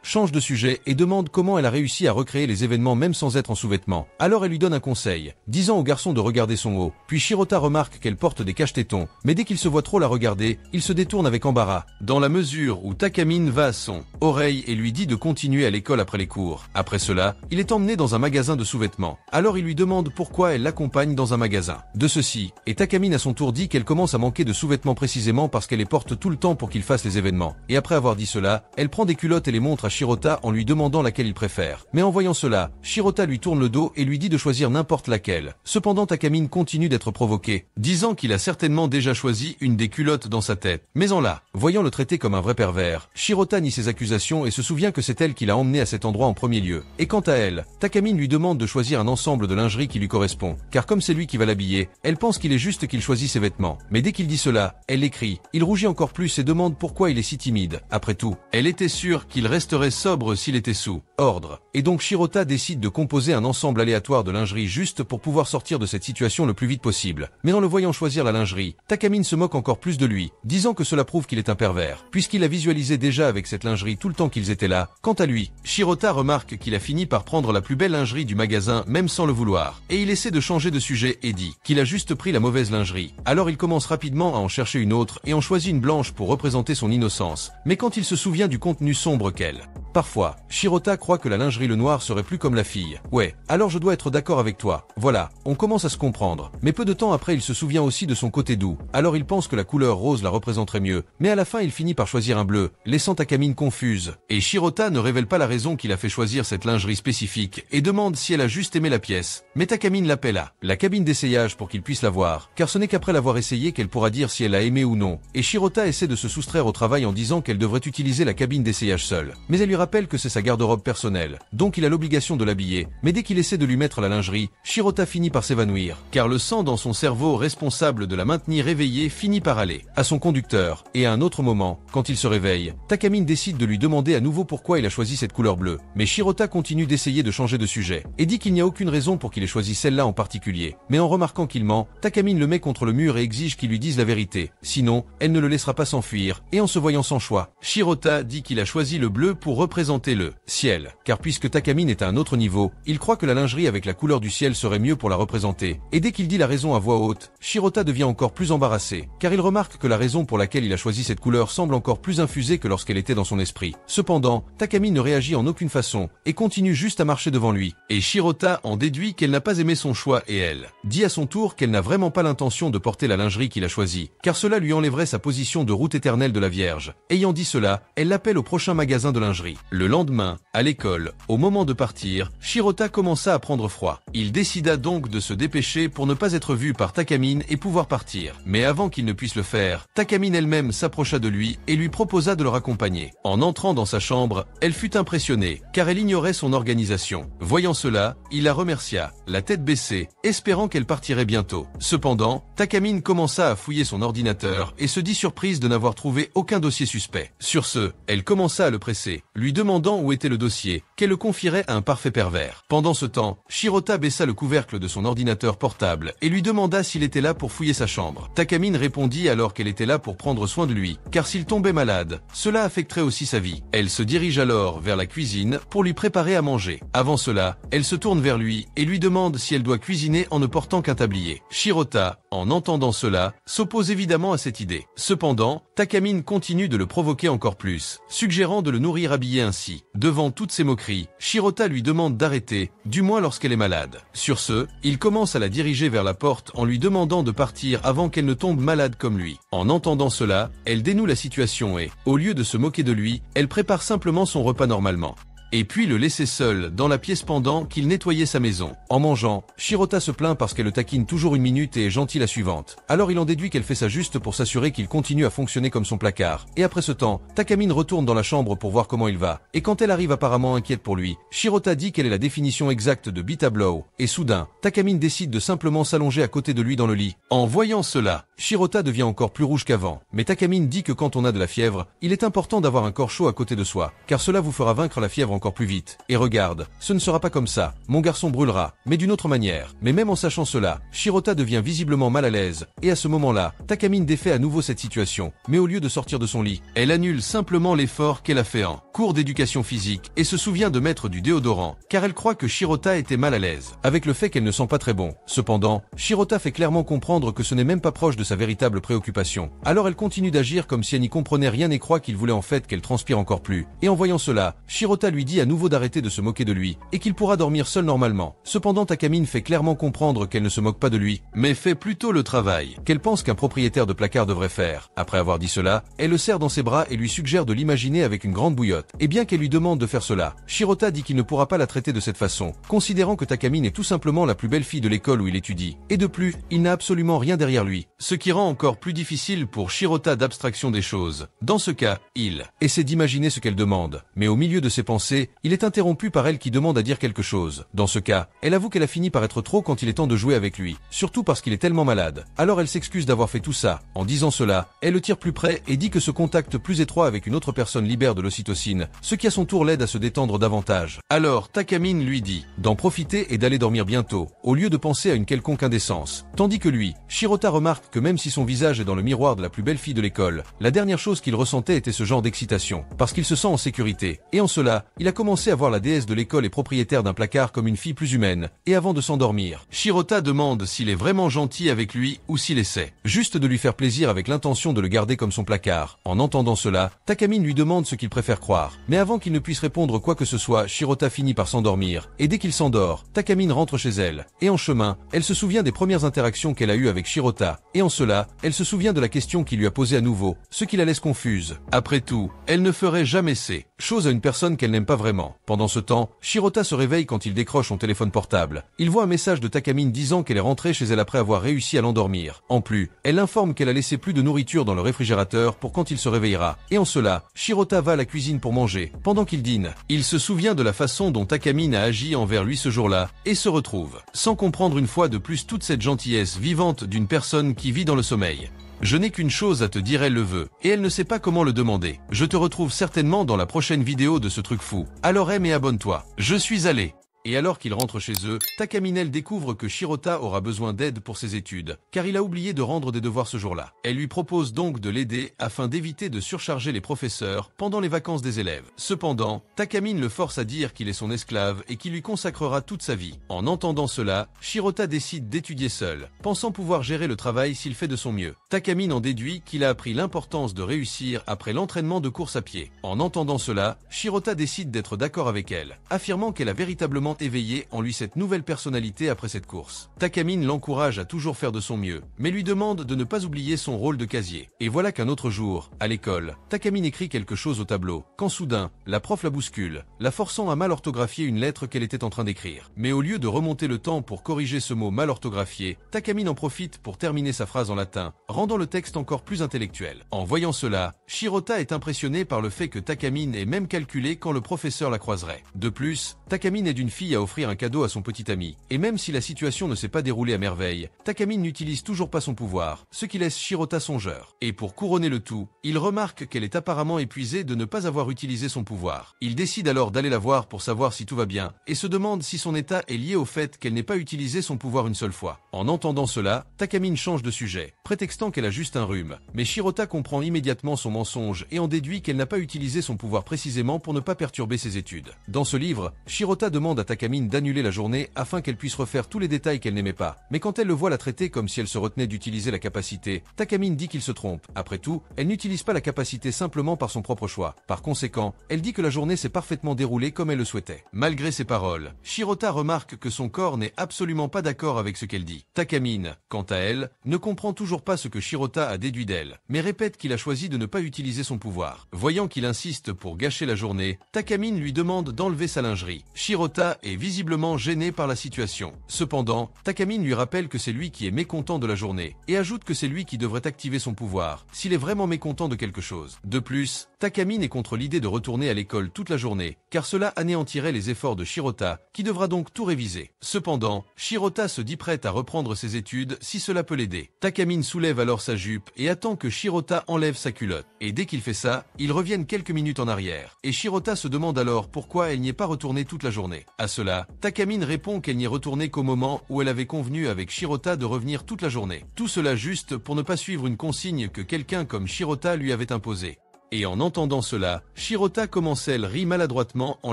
change de sujet et demande comment elle a réussi à recréer les événements même sans être en sous-vêtements. Alors elle lui donne un conseil, disant au garçon de regarder son haut. Puis Shirota remarque qu'elle porte des cache-tétons, mais dès qu'il se voit trop la regarder, il se détourne avec embarras, dans la mesure où Takamine va à son oreille et lui dit de continuer à l'école après les cours. Après cela, il est emmené dans un magasin de sous-vêtements. Alors il lui demande pourquoi elle l'accompagne dans un magasin. De ceci, et Takamine à son tour dit qu'elle commence à manquer de sous-vêtements précisément parce qu'elle les porte tout le temps pour qu'il fasse les événements. Et après avoir dit cela, elle prend des culottes et les montre à Shirota en lui demandant laquelle il préfère. Mais en voyant cela, Shirota lui tourne le dos et lui dit de choisir n'importe laquelle. Cependant Takamine continue d'être provoqué, disant qu'il a certainement déjà choisi une des culottes dans sa tête. Mais en là, voyant le traiter comme un vrai pervers, Shirota nie ses accusations et se souvient que c'est elle qui l'a emmené à cet endroit en premier lieu. Et quant à elle, Takamine lui demande de choisir un ensemble de lingerie qui lui correspond, car comme c'est lui qui va l'habiller, elle pense qu'il est juste qu'il choisit ses vêtements. Mais dès qu'il dit cela, elle l'écrit. Il rougit encore plus et demande pourquoi il est si timide. Après tout, elle était sûre qu'il resterait sobre s'il était sous ordre. Et donc Shirota décide de composer un ensemble aléatoire de lingerie juste pour pouvoir sortir de cette situation le plus vite possible. Mais en le voyant choisir la lingerie, Takamine se moque encore plus de lui, disant que cela prouve qu'il est un pervers, puisqu'il a visualisé déjà avec cette lingerie tout le temps qu'ils étaient là. Quant à lui, Shirota remarque qu'il a fini par prendre la plus belle lingerie du magasin même sans le vouloir, et il essaie de changer de sujet et dit qu'il a juste pris la mauvaise lingerie. Alors il commence rapidement à en chercher une autre et en choisit une blanche pour représenter son innocence, mais quand il se souvient du contenu sombre qu'elle. Parfois, Shirota croit que la lingerie le noir serait plus comme la fille. Ouais, alors je dois être d'accord avec toi. Voilà, on commence à se comprendre. Mais peu de temps après, il se souvient aussi de son côté doux. Alors il pense que la couleur rose la représenterait mieux. Mais à la fin, il finit par choisir un bleu, laissant Takamine confuse. Et Shirota ne révèle pas la raison qui l'a fait choisir cette lingerie spécifique et demande si elle a juste aimé la pièce. Mais Takamine l'appelle à la cabine d'essayage pour qu'il puisse la voir, car ce n'est qu'après l'avoir essayé qu'elle pourra dire si elle a aimé ou non. Et Shirota essaie de se soustraire au travail en disant qu'elle devrait utiliser la cabine d'essayage seule. Mais elle lui rappelle que c'est sa garde-robe personnelle, donc il a l'obligation de l'habiller. Mais dès qu'il essaie de lui mettre la lingerie, Shirota finit par s'évanouir, car le sang dans son cerveau responsable de la maintenir éveillée finit par aller à son conducteur. Et à un autre moment, quand il se réveille, Takamine décide de lui demander à nouveau pourquoi il a choisi cette couleur bleue. Mais Shirota continue d'essayer de changer de sujet, et dit qu'il n'y a aucune raison pour qu'il ait choisi celle-là en particulier. Mais en remarquant qu'il ment, Takamine le met contre le mur et exige qu'il lui dise la vérité. Sinon, elle ne le laissera pas s'enfuir, et en se voyant sans choix, Shirota dit qu'il a choisi le bleu pour représenter le ciel, car puisque Takamine est à un autre niveau, il croit que la lingerie avec la couleur du ciel serait mieux pour la représenter. Et dès qu'il dit la raison à voix haute, Shirota devient encore plus embarrassé, car il remarque que la raison pour laquelle il a choisi cette couleur semble encore plus infusée que lorsqu'elle était dans son esprit. Cependant, Takamine ne réagit en aucune façon, et continue juste à marcher devant lui. Et Shirota en déduit qu'elle n'a pas aimé son choix et elle dit à son tour qu'elle n'a vraiment pas l'intention de porter la lingerie qu'il a choisie, car cela lui enlèverait sa position de route éternelle de la Vierge. Ayant dit cela, elle l'appelle au prochain magasin de lingerie. compris. Le lendemain, à l'école, au moment de partir, Shirota commença à prendre froid. Il décida donc de se dépêcher pour ne pas être vu par Takamine et pouvoir partir. Mais avant qu'il ne puisse le faire, Takamine elle-même s'approcha de lui et lui proposa de le raccompagner. En entrant dans sa chambre, elle fut impressionnée, car elle ignorait son organisation. Voyant cela, il la remercia, la tête baissée, espérant qu'elle partirait bientôt. Cependant, Takamine commença à fouiller son ordinateur et se dit surprise de n'avoir trouvé aucun dossier suspect. Sur ce, elle commença à le presser, lui demandant où était le dossier, qu'elle le confierait à un parfait pervers. Pendant ce temps, Shirota baissa le couvercle de son ordinateur portable et lui demanda s'il était là pour fouiller sa chambre. Takamine répondit alors qu'elle était là pour prendre soin de lui, car s'il tombait malade, cela affecterait aussi sa vie. Elle se dirige alors vers la cuisine pour lui préparer à manger. Avant cela, elle se tourne vers lui et lui demande si elle doit cuisiner en ne portant qu'un tablier. Shirota, en entendant cela, s'oppose évidemment à cette idée. Cependant, Takamine continue de le provoquer encore plus, suggérant de le nourrir habillé ainsi. Devant toutes ces moqueries, Shirota lui demande d'arrêter, du moins lorsqu'elle est malade. Sur ce, il commence à la diriger vers la porte en lui demandant de partir avant qu'elle ne tombe malade comme lui. En entendant cela, elle dénoue la situation et, au lieu de se moquer de lui, elle prépare simplement son repas normalement. Et puis le laisser seul dans la pièce pendant qu'il nettoyait sa maison. En mangeant, Shirota se plaint parce qu'elle le taquine toujours une minute et est gentille la suivante. Alors il en déduit qu'elle fait ça juste pour s'assurer qu'il continue à fonctionner comme son placard. Et après ce temps, Takamine retourne dans la chambre pour voir comment il va. Et quand elle arrive apparemment inquiète pour lui, Shirota dit qu'elle est la définition exacte de beat à blow. Et soudain, Takamine décide de simplement s'allonger à côté de lui dans le lit. En voyant cela, Shirota devient encore plus rouge qu'avant. Mais Takamine dit que quand on a de la fièvre, il est important d'avoir un corps chaud à côté de soi, car cela vous fera vaincre la fièvre encore plus vite. Et regarde, ce ne sera pas comme ça. Mon garçon brûlera, mais d'une autre manière. Mais même en sachant cela, Shirota devient visiblement mal à l'aise. Et à ce moment-là, Takamine défait à nouveau cette situation. Mais au lieu de sortir de son lit, elle annule simplement l'effort qu'elle a fait en cours d'éducation physique et se souvient de mettre du déodorant, car elle croit que Shirota était mal à l'aise, avec le fait qu'elle ne sent pas très bon. Cependant, Shirota fait clairement comprendre que ce n'est même pas proche de sa véritable préoccupation. Alors elle continue d'agir comme si elle n'y comprenait rien et croit qu'il voulait en fait qu'elle transpire encore plus. Et en voyant cela, Shirota lui dit à nouveau d'arrêter de se moquer de lui, et qu'il pourra dormir seul normalement. Cependant Takamine fait clairement comprendre qu'elle ne se moque pas de lui, mais fait plutôt le travail qu'elle pense qu'un propriétaire de placard devrait faire. Après avoir dit cela, elle le serre dans ses bras et lui suggère de l'imaginer avec une grande bouillotte. Et bien qu'elle lui demande de faire cela, Shirota dit qu'il ne pourra pas la traiter de cette façon, considérant que Takamine est tout simplement la plus belle fille de l'école où il étudie. Et de plus, il n'a absolument rien derrière lui, ce qui rend encore plus difficile pour Shirota d'abstraction des choses. Dans ce cas, il essaie d'imaginer ce qu'elle demande, mais au milieu de ses pensées, il est interrompu par elle qui demande à dire quelque chose. Dans ce cas, elle avoue qu'elle a fini par être trop quand il est temps de jouer avec lui, surtout parce qu'il est tellement malade. Alors elle s'excuse d'avoir fait tout ça. En disant cela, elle le tire plus près et dit que ce contact plus étroit avec une autre personne libère de l'ocytocine, ce qui à son tour l'aide à se détendre davantage. Alors Takamine lui dit d'en profiter et d'aller dormir bientôt, au lieu de penser à une quelconque indécence. Tandis que lui, Shirota remarque que même si son visage est dans le miroir de la plus belle fille de l'école, la dernière chose qu'il ressentait était ce genre d'excitation, parce qu'il se sent en sécurité. Et en cela, il a commencé à voir la déesse de l'école et propriétaire d'un placard comme une fille plus humaine. Et avant de s'endormir, Shirota demande s'il est vraiment gentil avec lui ou s'il essaie juste de lui faire plaisir avec l'intention de le garder comme son placard. En entendant cela, Takamine lui demande ce qu'il préfère croire. Mais avant qu'il ne puisse répondre quoi que ce soit, Shirota finit par s'endormir. Et dès qu'il s'endort, Takamine rentre chez elle. Et en chemin, elle se souvient des premières interactions qu'elle a eues avec Shirota. Et en cela, elle se souvient de la question qu'il lui a posée à nouveau, ce qui la laisse confuse. Après tout, elle ne ferait jamais ces choses à une personne qu'elle n'aime pas vraiment. Pendant ce temps, Shirota se réveille quand il décroche son téléphone portable. Il voit un message de Takamine disant qu'elle est rentrée chez elle après avoir réussi à l'endormir. En plus, elle informe qu'elle a laissé plus de nourriture dans le réfrigérateur pour quand il se réveillera. Et en cela, Shirota va à la cuisine pour manger. Pendant qu'il dîne, il se souvient de la façon dont Takamine a agi envers lui ce jour-là, et se retrouve, sans comprendre une fois de plus toute cette gentillesse vivante d'une personne qui vit dans le sommeil. Je n'ai qu'une chose à te dire, elle le veut, et elle ne sait pas comment le demander. Je te retrouve certainement dans la prochaine vidéo de ce truc fou. Alors aime et abonne-toi. Je suis allé. Et alors qu'il rentre chez eux, Takamine découvre que Shirota aura besoin d'aide pour ses études, car il a oublié de rendre des devoirs ce jour-là. Elle lui propose donc de l'aider afin d'éviter de surcharger les professeurs pendant les vacances des élèves. Cependant, Takamine le force à dire qu'il est son esclave et qu'il lui consacrera toute sa vie. En entendant cela, Shirota décide d'étudier seul, pensant pouvoir gérer le travail s'il fait de son mieux. Takamine en déduit qu'il a appris l'importance de réussir après l'entraînement de course à pied. En entendant cela, Shirota décide d'être d'accord avec elle, affirmant qu'elle a véritablement semblait éveiller en lui cette nouvelle personnalité après cette course. Takamine l'encourage à toujours faire de son mieux, mais lui demande de ne pas oublier son rôle de casier. Et voilà qu'un autre jour, à l'école, Takamine écrit quelque chose au tableau, quand soudain, la prof la bouscule, la forçant à mal orthographier une lettre qu'elle était en train d'écrire. Mais au lieu de remonter le temps pour corriger ce mot mal orthographié, Takamine en profite pour terminer sa phrase en latin, rendant le texte encore plus intellectuel. En voyant cela, Shirota est impressionné par le fait que Takamine ait même calculé quand le professeur la croiserait. De plus, Takamine aide une fille à offrir un cadeau à son petit ami. Et même si la situation ne s'est pas déroulée à merveille, Takamine n'utilise toujours pas son pouvoir, ce qui laisse Shirota songeur. Et pour couronner le tout, il remarque qu'elle est apparemment épuisée de ne pas avoir utilisé son pouvoir. Il décide alors d'aller la voir pour savoir si tout va bien, et se demande si son état est lié au fait qu'elle n'ait pas utilisé son pouvoir une seule fois. En entendant cela, Takamine change de sujet, prétextant qu'elle a juste un rhume. Mais Shirota comprend immédiatement son mensonge et en déduit qu'elle n'a pas utilisé son pouvoir précisément pour ne pas perturber ses études. Dans ce livre, Shirota demande à Takamine d'annuler la journée afin qu'elle puisse refaire tous les détails qu'elle n'aimait pas. Mais quand elle le voit la traiter comme si elle se retenait d'utiliser la capacité, Takamine dit qu'il se trompe. Après tout, elle n'utilise pas la capacité simplement par son propre choix. Par conséquent, elle dit que la journée s'est parfaitement déroulée comme elle le souhaitait. Malgré ces paroles, Shirota remarque que son corps n'est absolument pas d'accord avec ce qu'elle dit. Takamine, quant à elle, ne comprend toujours pas ce que Shirota a déduit d'elle, mais répète qu'il a choisi de ne pas utiliser son pouvoir. Voyant qu'il insiste pour gâcher la journée, Takamine lui demande d'enlever sa lingerie. Shirota est visiblement gêné par la situation. Cependant, Takamine lui rappelle que c'est lui qui est mécontent de la journée, et ajoute que c'est lui qui devrait activer son pouvoir, s'il est vraiment mécontent de quelque chose. De plus, Takamine est contre l'idée de retourner à l'école toute la journée, car cela anéantirait les efforts de Shirota, qui devra donc tout réviser. Cependant, Shirota se dit prête à reprendre ses études si cela peut l'aider. Takamine soulève alors sa jupe et attend que Shirota enlève sa culotte. Et dès qu'il fait ça, ils reviennent quelques minutes en arrière. Et Shirota se demande alors pourquoi elle n'y est pas retournée toute la journée. À cela, Takamine répond qu'elle n'y est retournée qu'au moment où elle avait convenu avec Shirota de revenir toute la journée. Tout cela juste pour ne pas suivre une consigne que quelqu'un comme Shirota lui avait imposée. Et en entendant cela, Shirota commence elle rit maladroitement en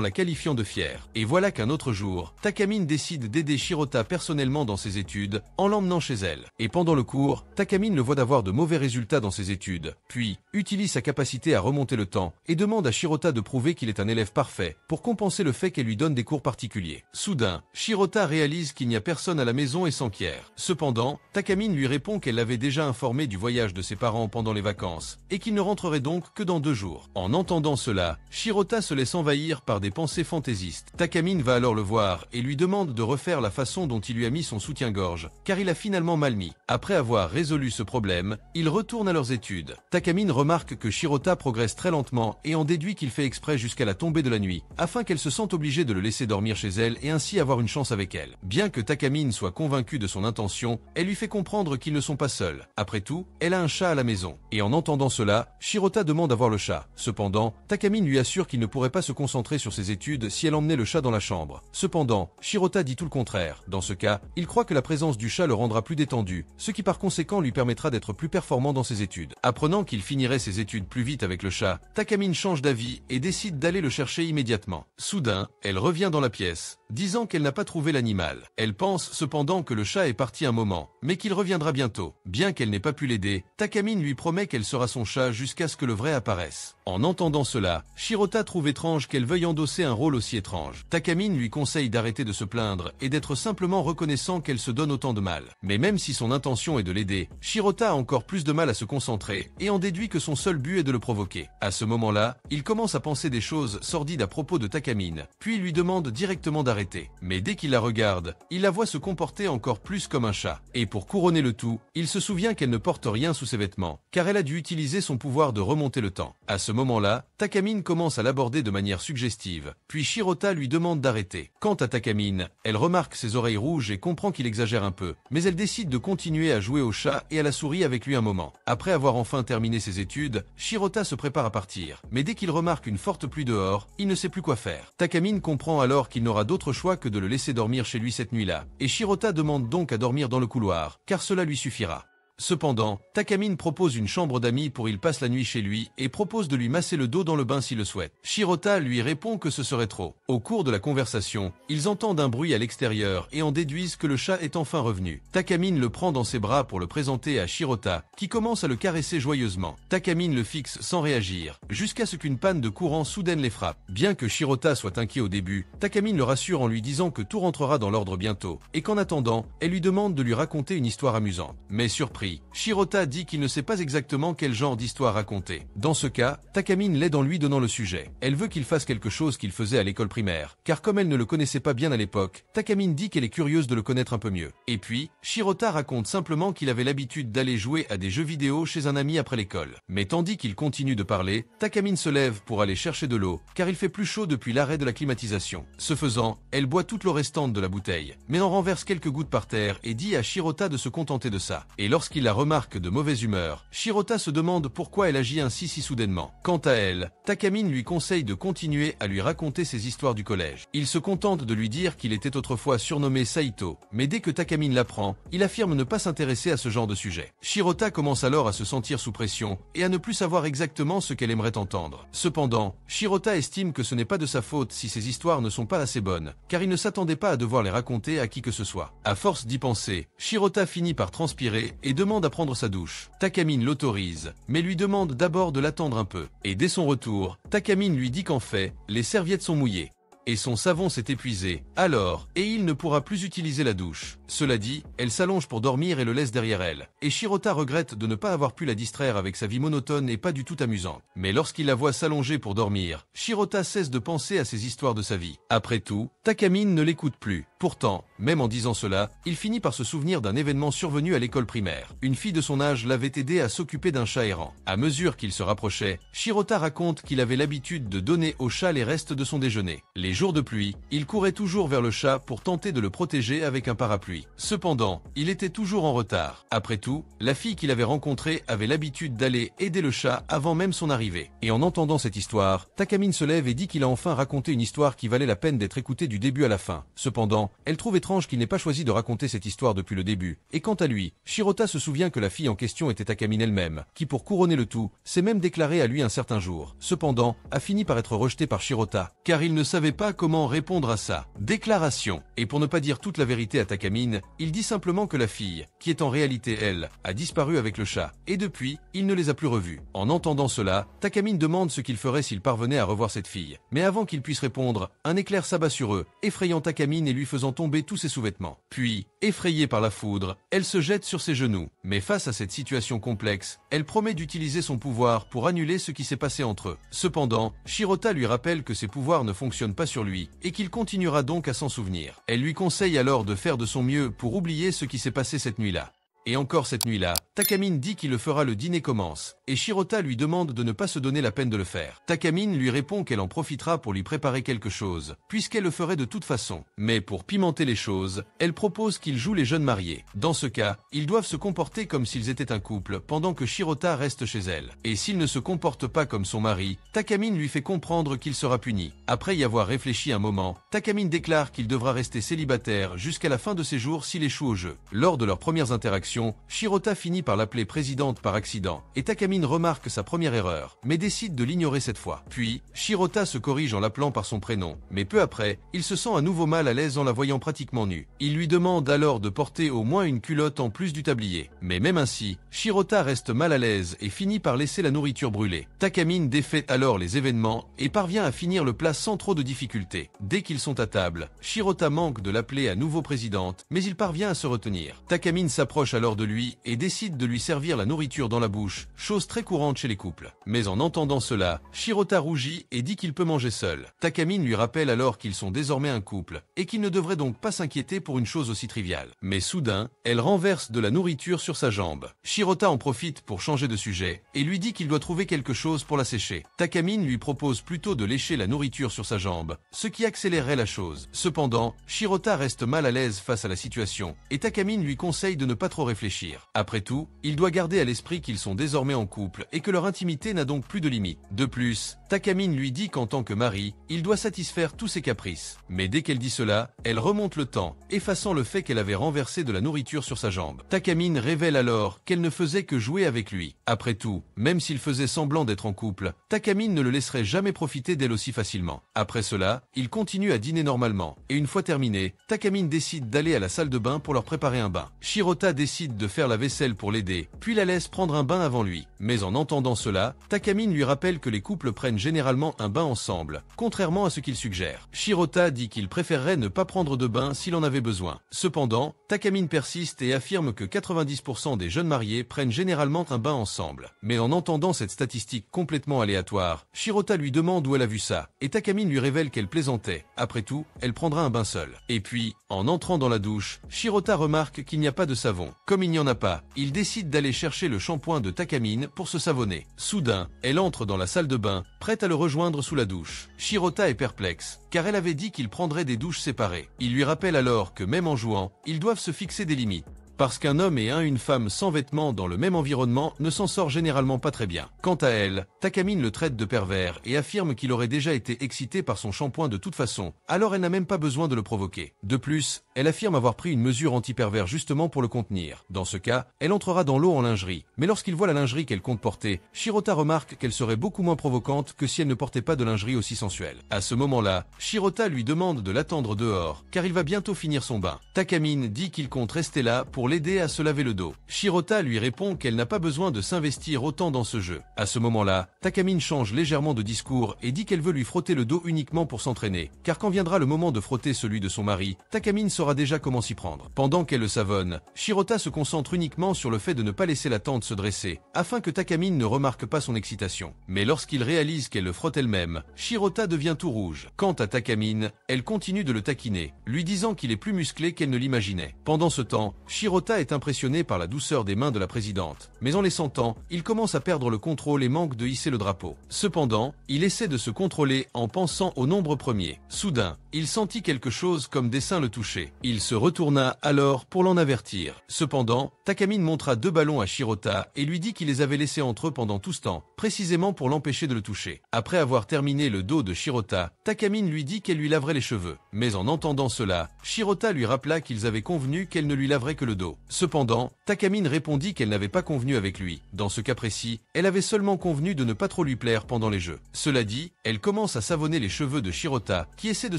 la qualifiant de fière. Et voilà qu'un autre jour, Takamine décide d'aider Shirota personnellement dans ses études, en l'emmenant chez elle. Et pendant le cours, Takamine le voit d'avoir de mauvais résultats dans ses études, puis utilise sa capacité à remonter le temps, et demande à Shirota de prouver qu'il est un élève parfait, pour compenser le fait qu'elle lui donne des cours particuliers. Soudain, Shirota réalise qu'il n'y a personne à la maison et s'enquiert. Cependant, Takamine lui répond qu'elle l'avait déjà informé du voyage de ses parents pendant les vacances, et qu'il ne rentrerait donc que dans 2 jours. En entendant cela, Shirota se laisse envahir par des pensées fantaisistes. Takamine va alors le voir et lui demande de refaire la façon dont il lui a mis son soutien-gorge, car il a finalement mal mis. Après avoir résolu ce problème, ils retournent à leurs études. Takamine remarque que Shirota progresse très lentement et en déduit qu'il fait exprès jusqu'à la tombée de la nuit, afin qu'elle se sente obligée de le laisser dormir chez elle et ainsi avoir une chance avec elle. Bien que Takamine soit convaincue de son intention, elle lui fait comprendre qu'ils ne sont pas seuls. Après tout, elle a un chat à la maison. Et en entendant cela, Shirota demande à voir le chat. Cependant, Takamine lui assure qu'il ne pourrait pas se concentrer sur ses études si elle emmenait le chat dans la chambre. Cependant, Shirota dit tout le contraire. Dans ce cas, il croit que la présence du chat le rendra plus détendu, ce qui par conséquent lui permettra d'être plus performant dans ses études. Apprenant qu'il finirait ses études plus vite avec le chat, Takamine change d'avis et décide d'aller le chercher immédiatement. Soudain, elle revient dans la pièce, disant qu'elle n'a pas trouvé l'animal. Elle pense cependant que le chat est parti un moment, mais qu'il reviendra bientôt. Bien qu'elle n'ait pas pu l'aider, Takamine lui promet qu'elle sera son chat jusqu'à ce que le vrai apparaisse. En entendant cela, Shirota trouve étrange qu'elle veuille endosser un rôle aussi étrange. Takamine lui conseille d'arrêter de se plaindre et d'être simplement reconnaissant qu'elle se donne autant de mal. Mais même si son intention est de l'aider, Shirota a encore plus de mal à se concentrer et en déduit que son seul but est de le provoquer. À ce moment-là, il commence à penser des choses sordides à propos de Takamine, puis il lui demande directement d'arrêter. Mais dès qu'il la regarde, il la voit se comporter encore plus comme un chat. Et pour couronner le tout, il se souvient qu'elle ne porte rien sous ses vêtements, car elle a dû utiliser son pouvoir de remonter le temps. À ce moment-là, Takamine commence à l'aborder de manière suggestive, puis Shirota lui demande d'arrêter. Quant à Takamine, elle remarque ses oreilles rouges et comprend qu'il exagère un peu, mais elle décide de continuer à jouer au chat et à la souris avec lui un moment. Après avoir enfin terminé ses études, Shirota se prépare à partir, mais dès qu'il remarque une forte pluie dehors, il ne sait plus quoi faire. Takamine comprend alors qu'il n'aura d'autre choix que de le laisser dormir chez lui cette nuit-là, et Shirota demande donc à dormir dans le couloir, car cela lui suffira. Cependant, Takamine propose une chambre d'amis pour il passe la nuit chez lui et propose de lui masser le dos dans le bain s'il le souhaite. Shirota lui répond que ce serait trop. Au cours de la conversation, ils entendent un bruit à l'extérieur et en déduisent que le chat est enfin revenu. Takamine le prend dans ses bras pour le présenter à Shirota, qui commence à le caresser joyeusement. Takamine le fixe sans réagir, jusqu'à ce qu'une panne de courant soudaine les frappe. Bien que Shirota soit inquiet au début, Takamine le rassure en lui disant que tout rentrera dans l'ordre bientôt, et qu'en attendant, elle lui demande de lui raconter une histoire amusante. Mais surpris, Shirota dit qu'il ne sait pas exactement quel genre d'histoire raconter. Dans ce cas, Takamine l'aide en lui donnant le sujet. Elle veut qu'il fasse quelque chose qu'il faisait à l'école primaire, car comme elle ne le connaissait pas bien à l'époque, Takamine dit qu'elle est curieuse de le connaître un peu mieux. Et puis, Shirota raconte simplement qu'il avait l'habitude d'aller jouer à des jeux vidéo chez un ami après l'école. Mais tandis qu'il continue de parler, Takamine se lève pour aller chercher de l'eau, car il fait plus chaud depuis l'arrêt de la climatisation. Ce faisant, elle boit toute l'eau restante de la bouteille, mais en renverse quelques gouttes par terre et dit à Shirota de se contenter de ça. Et lorsqu'il la remarque de mauvaise humeur, Shirota se demande pourquoi elle agit ainsi si soudainement. Quant à elle, Takamine lui conseille de continuer à lui raconter ses histoires du collège. Il se contente de lui dire qu'il était autrefois surnommé Saito, mais dès que Takamine l'apprend, il affirme ne pas s'intéresser à ce genre de sujet. Shirota commence alors à se sentir sous pression et à ne plus savoir exactement ce qu'elle aimerait entendre. Cependant, Shirota estime que ce n'est pas de sa faute si ses histoires ne sont pas assez bonnes, car il ne s'attendait pas à devoir les raconter à qui que ce soit. À force d'y penser, Shirota finit par transpirer et demande à prendre sa douche. Takamine l'autorise, mais lui demande d'abord de l'attendre un peu. Et dès son retour, Takamine lui dit qu'en fait, les serviettes sont mouillées et son savon s'est épuisé. Alors, et il ne pourra plus utiliser la douche. Cela dit, elle s'allonge pour dormir et le laisse derrière elle. Et Shirota regrette de ne pas avoir pu la distraire avec sa vie monotone et pas du tout amusante. Mais lorsqu'il la voit s'allonger pour dormir, Shirota cesse de penser à ses histoires de sa vie. Après tout, Takamine ne l'écoute plus. Pourtant, même en disant cela, il finit par se souvenir d'un événement survenu à l'école primaire. Une fille de son âge l'avait aidé à s'occuper d'un chat errant. À mesure qu'il se rapprochait, Shirota raconte qu'il avait l'habitude de donner au chat les restes de son déjeuner. Les jours de pluie, il courait toujours vers le chat pour tenter de le protéger avec un parapluie. Cependant, il était toujours en retard. Après tout, la fille qu'il avait rencontrée avait l'habitude d'aller aider le chat avant même son arrivée. Et en entendant cette histoire, Takamine se lève et dit qu'il a enfin raconté une histoire qui valait la peine d'être écoutée du début à la fin. Cependant, elle trouve étrange qu'il n'ait pas choisi de raconter cette histoire depuis le début. Et quant à lui, Shirota se souvient que la fille en question était Takamine elle-même, qui pour couronner le tout, s'est même déclarée à lui un certain jour. Cependant, a fini par être rejetée par Shirota, car il ne savait pas comment répondre à sa déclaration. Et pour ne pas dire toute la vérité à Takamine, il dit simplement que la fille, qui est en réalité elle, a disparu avec le chat, et depuis, il ne les a plus revus. En entendant cela, Takamine demande ce qu'il ferait s'il parvenait à revoir cette fille. Mais avant qu'il puisse répondre, un éclair s'abat sur eux, effrayant Takamine et lui faisant tomber tous ses sous-vêtements. Puis, effrayée par la foudre, elle se jette sur ses genoux. Mais face à cette situation complexe, elle promet d'utiliser son pouvoir pour annuler ce qui s'est passé entre eux. Cependant, Shirota lui rappelle que ses pouvoirs ne fonctionnent pas sur lui, et qu'il continuera donc à s'en souvenir. Elle lui conseille alors de faire de son mieux pour oublier ce qui s'est passé cette nuit-là. Et encore cette nuit-là, Takamine dit qu'il le fera, le dîner commence, et Shirota lui demande de ne pas se donner la peine de le faire. Takamine lui répond qu'elle en profitera pour lui préparer quelque chose, puisqu'elle le ferait de toute façon. Mais pour pimenter les choses, elle propose qu'ils jouent les jeunes mariés. Dans ce cas, ils doivent se comporter comme s'ils étaient un couple, pendant que Shirota reste chez elle. Et s'il ne se comporte pas comme son mari, Takamine lui fait comprendre qu'il sera puni. Après y avoir réfléchi un moment, Takamine déclare qu'il devra rester célibataire jusqu'à la fin de ses jours s'il échoue au jeu. Lors de leurs premières interactions, Shirota finit par l'appeler présidente par accident, et Takamine remarque sa première erreur, mais décide de l'ignorer cette fois. Puis, Shirota se corrige en l'appelant par son prénom, mais peu après, il se sent à nouveau mal à l'aise en la voyant pratiquement nue. Il lui demande alors de porter au moins une culotte en plus du tablier. Mais même ainsi, Shirota reste mal à l'aise et finit par laisser la nourriture brûler. Takamine défait alors les événements et parvient à finir le plat sans trop de difficultés. Dès qu'ils sont à table, Shirota manque de l'appeler à nouveau présidente, mais il parvient à se retenir. Takamine s'approche alors de lui et décide de lui servir la nourriture dans la bouche, chose très courante chez les couples. Mais en entendant cela, Shirota rougit et dit qu'il peut manger seul. Takamine lui rappelle alors qu'ils sont désormais un couple et qu'il ne devrait donc pas s'inquiéter pour une chose aussi triviale. Mais soudain, elle renverse de la nourriture sur sa jambe. Shirota en profite pour changer de sujet et lui dit qu'il doit trouver quelque chose pour la sécher. Takamine lui propose plutôt de lécher la nourriture sur sa jambe, ce qui accélérerait la chose. Cependant, Shirota reste mal à l'aise face à la situation et Takamine lui conseille de ne pas trop réfléchir. réfléchir. Après tout, il doit garder à l'esprit qu'ils sont désormais en couple et que leur intimité n'a donc plus de limite. De plus, Takamine lui dit qu'en tant que mari, il doit satisfaire tous ses caprices. Mais dès qu'elle dit cela, elle remonte le temps, effaçant le fait qu'elle avait renversé de la nourriture sur sa jambe. Takamine révèle alors qu'elle ne faisait que jouer avec lui. Après tout, même s'il faisait semblant d'être en couple, Takamine ne le laisserait jamais profiter d'elle aussi facilement. Après cela, il continue à dîner normalement, et une fois terminé, Takamine décide d'aller à la salle de bain pour leur préparer un bain. Shirota décide de faire la vaisselle pour l'aider, puis la laisse prendre un bain avant lui. Mais en entendant cela, Takamine lui rappelle que les couples prennent généralement un bain ensemble, contrairement à ce qu'il suggère. Shirota dit qu'il préférerait ne pas prendre de bain s'il en avait besoin. Cependant, Takamine persiste et affirme que 90% des jeunes mariés prennent généralement un bain ensemble. Mais en entendant cette statistique complètement aléatoire, Shirota lui demande où elle a vu ça, et Takamine lui révèle qu'elle plaisantait. Après tout, elle prendra un bain seule. Et puis, en entrant dans la douche, Shirota remarque qu'il n'y a pas de savon. Comme il n'y en a pas, il décide d'aller chercher le shampoing de Takamine pour se savonner. Soudain, elle entre dans la salle de bain, prête à le rejoindre sous la douche. Shirota est perplexe, car elle avait dit qu'il prendrait des douches séparées. Il lui rappelle alors que même en jouant, ils doivent se fixer des limites. Parce qu'un homme et une femme sans vêtements dans le même environnement ne s'en sort généralement pas très bien. Quant à elle, Takamine le traite de pervers et affirme qu'il aurait déjà été excité par son shampoing de toute façon, alors elle n'a même pas besoin de le provoquer. De plus, elle affirme avoir pris une mesure anti-pervers justement pour le contenir. Dans ce cas, elle entrera dans l'eau en lingerie. Mais lorsqu'il voit la lingerie qu'elle compte porter, Shirota remarque qu'elle serait beaucoup moins provocante que si elle ne portait pas de lingerie aussi sensuelle. À ce moment-là, Shirota lui demande de l'attendre dehors, car il va bientôt finir son bain. Takamine dit qu'il compte rester là pour l'aider à se laver le dos. Shirota lui répond qu'elle n'a pas besoin de s'investir autant dans ce jeu. À ce moment-là, Takamine change légèrement de discours et dit qu'elle veut lui frotter le dos uniquement pour s'entraîner, car quand viendra le moment de frotter celui de son mari, Takamine saura déjà comment s'y prendre. Pendant qu'elle le savonne, Shirota se concentre uniquement sur le fait de ne pas laisser la tante se dresser, afin que Takamine ne remarque pas son excitation. Mais lorsqu'il réalise qu'elle le frotte elle-même, Shirota devient tout rouge. Quant à Takamine, elle continue de le taquiner, lui disant qu'il est plus musclé qu'elle ne l'imaginait. Pendant ce temps, Shirota est impressionné par la douceur des mains de la présidente, mais en les sentant, il commence à perdre le contrôle et manque de hisser le drapeau. Cependant, il essaie de se contrôler en pensant au nombre premier. Soudain, il sentit quelque chose comme des seins le toucher. Il se retourna alors pour l'en avertir. Cependant, Takamine montra 2 ballons à Shirota et lui dit qu'il les avait laissés entre eux pendant tout ce temps, précisément pour l'empêcher de le toucher. Après avoir terminé le dos de Shirota, Takamine lui dit qu'elle lui laverait les cheveux. Mais en entendant cela, Shirota lui rappela qu'ils avaient convenu qu'elle ne lui laverait que le dos. Cependant, Takamine répondit qu'elle n'avait pas convenu avec lui. Dans ce cas précis, elle avait seulement convenu de ne pas trop lui plaire pendant les jeux. Cela dit, elle commence à savonner les cheveux de Shirota, qui essaie de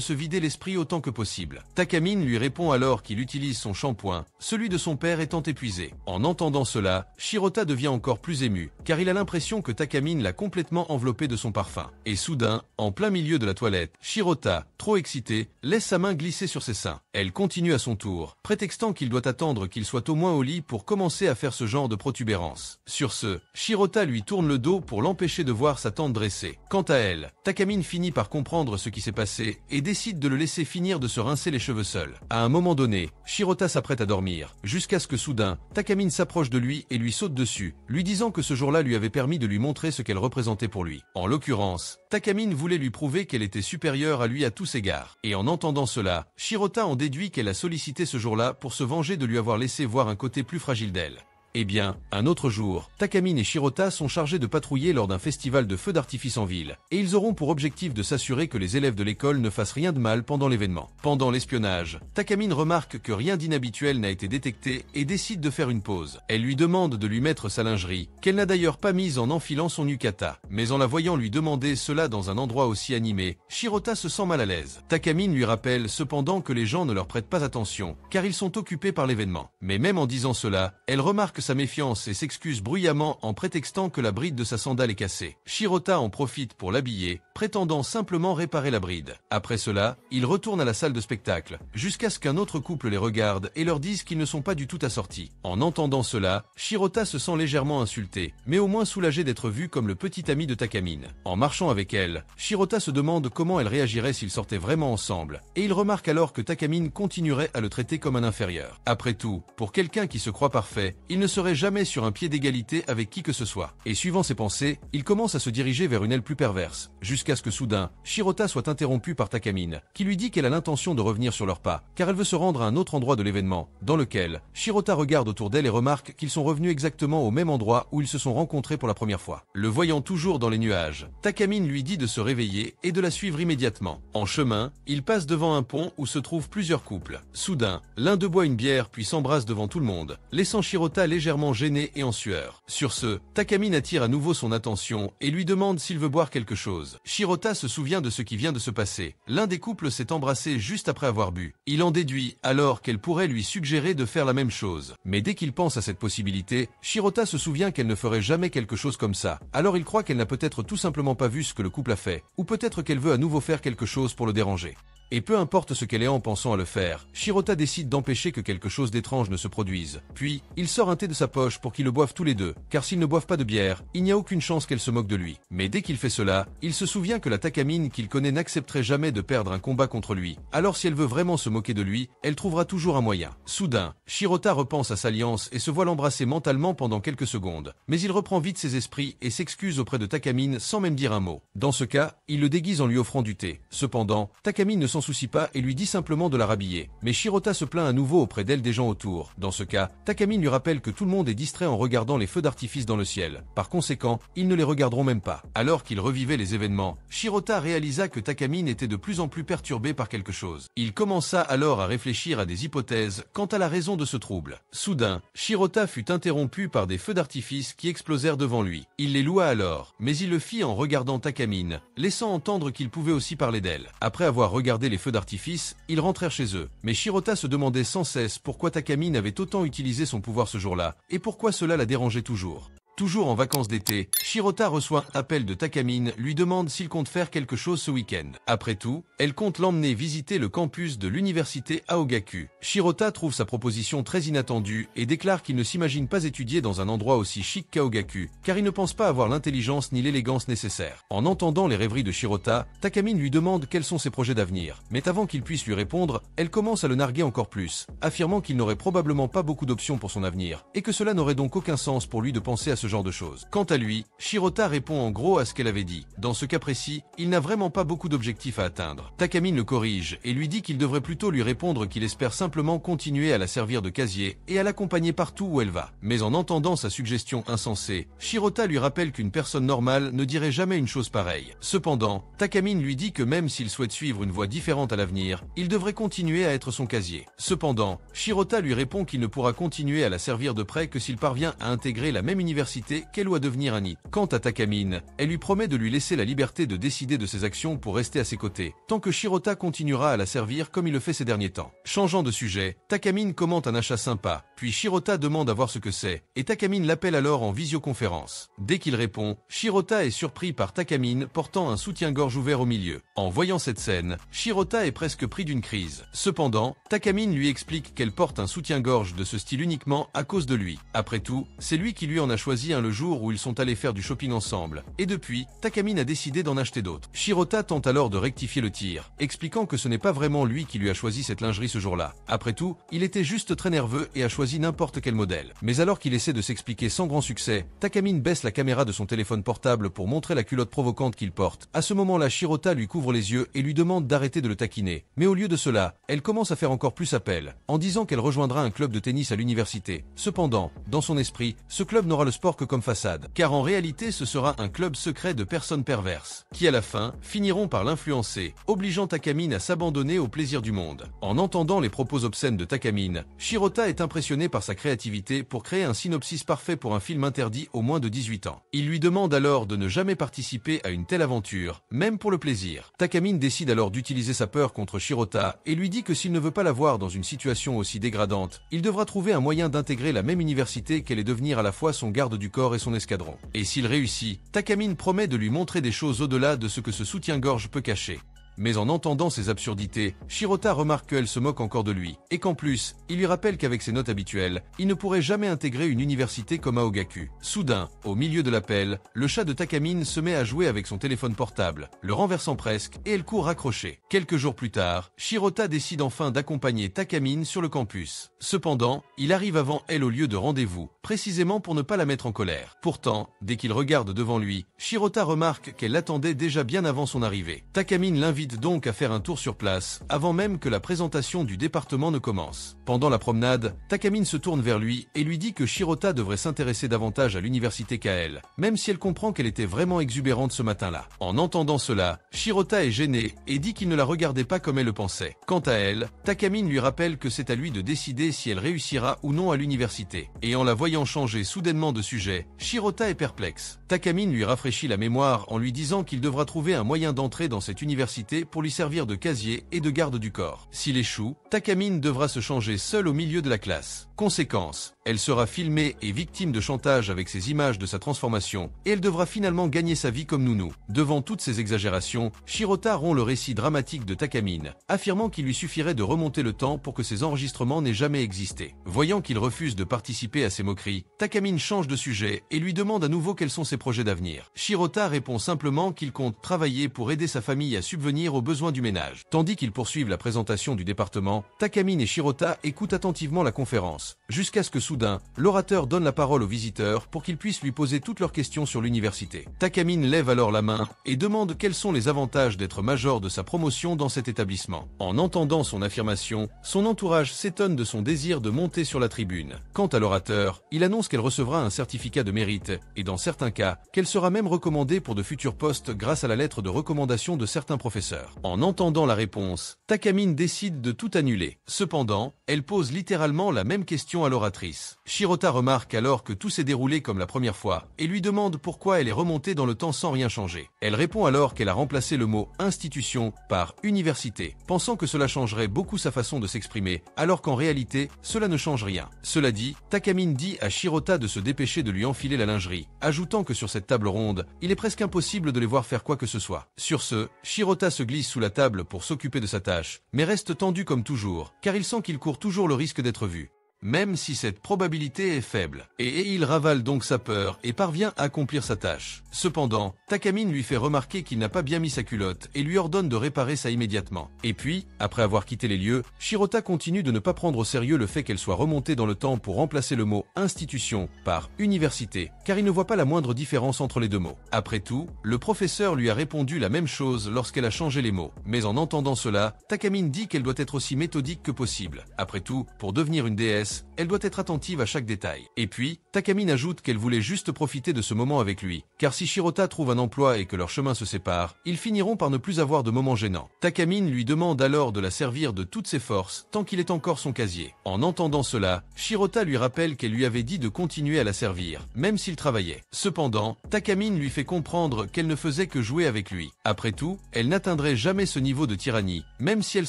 se vider l'esprit autant que possible. Takamine lui répond alors qu'il utilise son shampoing, celui de son père étant épuisé. En entendant cela, Shirota devient encore plus ému, car il a l'impression que Takamine l'a complètement enveloppé de son parfum. Et soudain, en plein milieu de la toilette, Shirota, trop excitée, laisse sa main glisser sur ses seins. Elle continue à son tour, prétextant qu'il doit attendre qu'il soit au moins au lit pour commencer à faire ce genre de protubérance. Sur ce, Shirota lui tourne le dos pour l'empêcher de voir sa tante dressée. Quant à elle, Takamine finit par comprendre ce qui s'est passé et décide de le laisser finir de se rincer les cheveux seul. À un moment donné, Shirota s'apprête à dormir, jusqu'à ce que soudain, Takamine s'approche de lui et lui saute dessus, lui disant que ce jour-là lui avait permis de lui montrer ce qu'elle représentait pour lui. En l'occurrence, Takamine voulait lui prouver qu'elle était supérieure à lui à tous égards. Et en entendant cela, Shirota en déduit qu'elle a sollicité ce jour-là pour se venger de lui avoir laissé voir un côté plus fragile d'elle. Eh bien, un autre jour, Takamine et Shirota sont chargés de patrouiller lors d'un festival de feux d'artifice en ville, et ils auront pour objectif de s'assurer que les élèves de l'école ne fassent rien de mal pendant l'événement. Pendant l'espionnage, Takamine remarque que rien d'inhabituel n'a été détecté et décide de faire une pause. Elle lui demande de lui mettre sa lingerie, qu'elle n'a d'ailleurs pas mise en enfilant son yukata. Mais en la voyant lui demander cela dans un endroit aussi animé, Shirota se sent mal à l'aise. Takamine lui rappelle cependant que les gens ne leur prêtent pas attention, car ils sont occupés par l'événement. Mais même en disant cela, elle remarque sa méfiance et s'excuse bruyamment en prétextant que la bride de sa sandale est cassée. Shirota en profite pour l'habiller, prétendant simplement réparer la bride. Après cela, ils retournent à la salle de spectacle, jusqu'à ce qu'un autre couple les regarde et leur dise qu'ils ne sont pas du tout assortis. En entendant cela, Shirota se sent légèrement insultée, mais au moins soulagée d'être vue comme le petit ami de Takamine. En marchant avec elle, Shirota se demande comment elle réagirait s'ils sortaient vraiment ensemble, et il remarque alors que Takamine continuerait à le traiter comme un inférieur. Après tout, pour quelqu'un qui se croit parfait, il ne serait jamais sur un pied d'égalité avec qui que ce soit. Et suivant ses pensées, il commence à se diriger vers une aile plus perverse, jusqu'à ce que soudain, Shirota soit interrompue par Takamine, qui lui dit qu'elle a l'intention de revenir sur leurs pas, car elle veut se rendre à un autre endroit de l'événement, dans lequel Shirota regarde autour d'elle et remarque qu'ils sont revenus exactement au même endroit où ils se sont rencontrés pour la première fois. Le voyant toujours dans les nuages, Takamine lui dit de se réveiller et de la suivre immédiatement. En chemin, il passe devant un pont où se trouvent plusieurs couples. Soudain, l'un d'eux boit une bière puis s'embrasse devant tout le monde, laissant Shirota légèrement gênée et en sueur. Sur ce, Takamine attire à nouveau son attention et lui demande s'il veut boire quelque chose. Shirota se souvient de ce qui vient de se passer. L'un des couples s'est embrassé juste après avoir bu. Il en déduit alors qu'elle pourrait lui suggérer de faire la même chose. Mais dès qu'il pense à cette possibilité, Shirota se souvient qu'elle ne ferait jamais quelque chose comme ça. Alors il croit qu'elle n'a peut-être tout simplement pas vu ce que le couple a fait, ou peut-être qu'elle veut à nouveau faire quelque chose pour le déranger. Et peu importe ce qu'elle est en pensant à le faire, Shirota décide d'empêcher que quelque chose d'étrange ne se produise. Puis, il sort un thé de sa poche pour qu'ils le boivent tous les deux, car s'ils ne boivent pas de bière, il n'y a aucune chance qu'elle se moque de lui. Mais dès qu'il fait cela, il se souvient que la Takamine qu'il connaît n'accepterait jamais de perdre un combat contre lui. Alors si elle veut vraiment se moquer de lui, elle trouvera toujours un moyen. Soudain, Shirota repense à sa alliance et se voit l'embrasser mentalement pendant quelques secondes. Mais il reprend vite ses esprits et s'excuse auprès de Takamine sans même dire un mot. Dans ce cas, il le déguise en lui offrant du thé. Cependant, Takamine ne s'en soucie pas et lui dit simplement de la rhabiller. Mais Shirota se plaint à nouveau auprès d'elle des gens autour. Dans ce cas, Takamine lui rappelle que tout le monde est distrait en regardant les feux d'artifice dans le ciel. Par conséquent, ils ne les regarderont même pas. Alors qu'il revivait les événements, Shirota réalisa que Takamine était de plus en plus perturbé par quelque chose. Il commença alors à réfléchir à des hypothèses quant à la raison de ce trouble. Soudain, Shirota fut interrompu par des feux d'artifice qui explosèrent devant lui. Il les loua alors, mais il le fit en regardant Takamine, laissant entendre qu'il pouvait aussi parler d'elle. Après avoir regardé les feux d'artifice, ils rentrèrent chez eux. Mais Shirota se demandait sans cesse pourquoi Takamine avait autant utilisé son pouvoir ce jour-là, et pourquoi cela la dérangeait toujours. Toujours en vacances d'été, Shirota reçoit un appel de Takamine, lui demande s'il compte faire quelque chose ce week-end. Après tout, elle compte l'emmener visiter le campus de l'université Aogaku. Shirota trouve sa proposition très inattendue et déclare qu'il ne s'imagine pas étudier dans un endroit aussi chic qu'Aogaku, car il ne pense pas avoir l'intelligence ni l'élégance nécessaires. En entendant les rêveries de Shirota, Takamine lui demande quels sont ses projets d'avenir. Mais avant qu'il puisse lui répondre, elle commence à le narguer encore plus, affirmant qu'il n'aurait probablement pas beaucoup d'options pour son avenir, et que cela n'aurait donc aucun sens pour lui de penser à ce genre de choses. Quant à lui, Shirota répond en gros à ce qu'elle avait dit. Dans ce cas précis, il n'a vraiment pas beaucoup d'objectifs à atteindre. Takamine le corrige et lui dit qu'il devrait plutôt lui répondre qu'il espère simplement continuer à la servir de casier et à l'accompagner partout où elle va. Mais en entendant sa suggestion insensée, Shirota lui rappelle qu'une personne normale ne dirait jamais une chose pareille. Cependant, Takamine lui dit que même s'il souhaite suivre une voie différente à l'avenir, il devrait continuer à être son casier. Cependant, Shirota lui répond qu'il ne pourra continuer à la servir de près que s'il parvient à intégrer la même université qu'elle ou à devenir un NIT. Quant à Takamine, elle lui promet de lui laisser la liberté de décider de ses actions pour rester à ses côtés, tant que Shirota continuera à la servir comme il le fait ces derniers temps. Changeant de sujet, Takamine commente un achat sympa, puis Shirota demande à voir ce que c'est, et Takamine l'appelle alors en visioconférence. Dès qu'il répond, Shirota est surpris par Takamine portant un soutien-gorge ouvert au milieu. En voyant cette scène, Shirota est presque pris d'une crise. Cependant, Takamine lui explique qu'elle porte un soutien-gorge de ce style uniquement à cause de lui. Après tout, c'est lui qui lui en a choisi un le jour où ils sont allés faire du shopping ensemble, et depuis, Takamine a décidé d'en acheter d'autres. Shirota tente alors de rectifier le tir, expliquant que ce n'est pas vraiment lui qui lui a choisi cette lingerie ce jour-là. Après tout, il était juste très nerveux et a choisi n'importe quel modèle. Mais alors qu'il essaie de s'expliquer sans grand succès, Takamine baisse la caméra de son téléphone portable pour montrer la culotte provocante qu'il porte. À ce moment-là, Shirota lui couvre les yeux et lui demande d'arrêter de le taquiner. Mais au lieu de cela, elle commence à faire encore plus appel, en disant qu'elle rejoindra un club de tennis à l'université. Cependant, dans son esprit, ce club n'aura le sport que comme façade, car en réalité ce sera un club secret de personnes perverses, qui à la fin, finiront par l'influencer, obligeant Takamine à s'abandonner au plaisir du monde. En entendant les propos obscènes de Takamine, Shirota est impressionné par sa créativité pour créer un synopsis parfait pour un film interdit aux moins de 18 ans. Il lui demande alors de ne jamais participer à une telle aventure, même pour le plaisir. Takamine décide alors d'utiliser sa peur contre Shirota et lui dit que s'il ne veut pas la voir dans une situation aussi dégradante, il devra trouver un moyen d'intégrer la même université qu'elle et devenir à la fois son garde du corps et son escadron. Et s'il réussit, Takamine promet de lui montrer des choses au-delà de ce que ce soutien-gorge peut cacher. Mais en entendant ces absurdités, Shirota remarque qu'elle se moque encore de lui, et qu'en plus, il lui rappelle qu'avec ses notes habituelles, il ne pourrait jamais intégrer une université comme Aogaku. Soudain, au milieu de l'appel, le chat de Takamine se met à jouer avec son téléphone portable, le renversant presque, et elle court raccrocher. Quelques jours plus tard, Shirota décide enfin d'accompagner Takamine sur le campus. Cependant, il arrive avant elle au lieu de rendez-vous, précisément pour ne pas la mettre en colère. Pourtant, dès qu'il regarde devant lui, Shirota remarque qu'elle l'attendait déjà bien avant son arrivée. Takamine l'invite donc à faire un tour sur place, avant même que la présentation du département ne commence. Pendant la promenade, Takamine se tourne vers lui et lui dit que Shirota devrait s'intéresser davantage à l'université qu'à elle, même si elle comprend qu'elle était vraiment exubérante ce matin-là. En entendant cela, Shirota est gênée et dit qu'il ne la regardait pas comme elle le pensait. Quant à elle, Takamine lui rappelle que c'est à lui de décider si elle réussira ou non à l'université. Et en la voyant changer soudainement de sujet, Shirota est perplexe. Takamine lui rafraîchit la mémoire en lui disant qu'il devra trouver un moyen d'entrer dans cette université pour lui servir de casier et de garde du corps. S'il échoue, Takamine devra se changer seule au milieu de la classe. Conséquence, elle sera filmée et victime de chantage avec ces images de sa transformation, et elle devra finalement gagner sa vie comme nounou. Devant toutes ces exagérations, Shirota rompt le récit dramatique de Takamine, affirmant qu'il lui suffirait de remonter le temps pour que ces enregistrements n'aient jamais existé. Voyant qu'il refuse de participer à ces moqueries, Takamine change de sujet et lui demande à nouveau quels sont ses projets d'avenir. Shirota répond simplement qu'il compte travailler pour aider sa famille à subvenir aux besoins du ménage. Tandis qu'ils poursuivent la présentation du département, Takamine et Shirota écoutent attentivement la conférence, jusqu'à ce que soudain, l'orateur donne la parole aux visiteurs pour qu'ils puissent lui poser toutes leurs questions sur l'université. Takamine lève alors la main et demande quels sont les avantages d'être major de sa promotion dans cet établissement. En entendant son affirmation, son entourage s'étonne de son désir de monter sur la tribune. Quant à l'orateur, il annonce qu'elle recevra un certificat de mérite et dans certains cas, qu'elle sera même recommandée pour de futurs postes grâce à la lettre de recommandation de certains professeurs. En entendant la réponse, Takamine décide de tout annuler. Cependant, elle pose littéralement la même question à l'oratrice. Shirota remarque alors que tout s'est déroulé comme la première fois et lui demande pourquoi elle est remontée dans le temps sans rien changer. Elle répond alors qu'elle a remplacé le mot institution par université, pensant que cela changerait beaucoup sa façon de s'exprimer, alors qu'en réalité, cela ne change rien. Cela dit, Takamine dit à Shirota de se dépêcher de lui enfiler la lingerie, ajoutant que sur cette table ronde, il est presque impossible de les voir faire quoi que ce soit. Sur ce, Shirota se glisse sous la table pour s'occuper de sa tâche, mais reste tendu comme toujours, car il sent qu'il court toujours le risque d'être vu, même si cette probabilité est faible. Et il ravale donc sa peur et parvient à accomplir sa tâche. Cependant, Takamine lui fait remarquer qu'il n'a pas bien mis sa culotte et lui ordonne de réparer ça immédiatement. Et puis, après avoir quitté les lieux, Shirota continue de ne pas prendre au sérieux le fait qu'elle soit remontée dans le temps pour remplacer le mot institution par université, car il ne voit pas la moindre différence entre les deux mots. Après tout, le professeur lui a répondu la même chose lorsqu'elle a changé les mots. Mais en entendant cela, Takamine dit qu'elle doit être aussi méthodique que possible. Après tout, pour devenir une déesse, elle doit être attentive à chaque détail. Et puis, Takamine ajoute qu'elle voulait juste profiter de ce moment avec lui, car si Shirota trouve un emploi et que leurs chemins se séparent, ils finiront par ne plus avoir de moments gênants. Takamine lui demande alors de la servir de toutes ses forces tant qu'il est encore son casier. En entendant cela, Shirota lui rappelle qu'elle lui avait dit de continuer à la servir, même s'il travaillait. Cependant, Takamine lui fait comprendre qu'elle ne faisait que jouer avec lui. Après tout, elle n'atteindrait jamais ce niveau de tyrannie, même si elle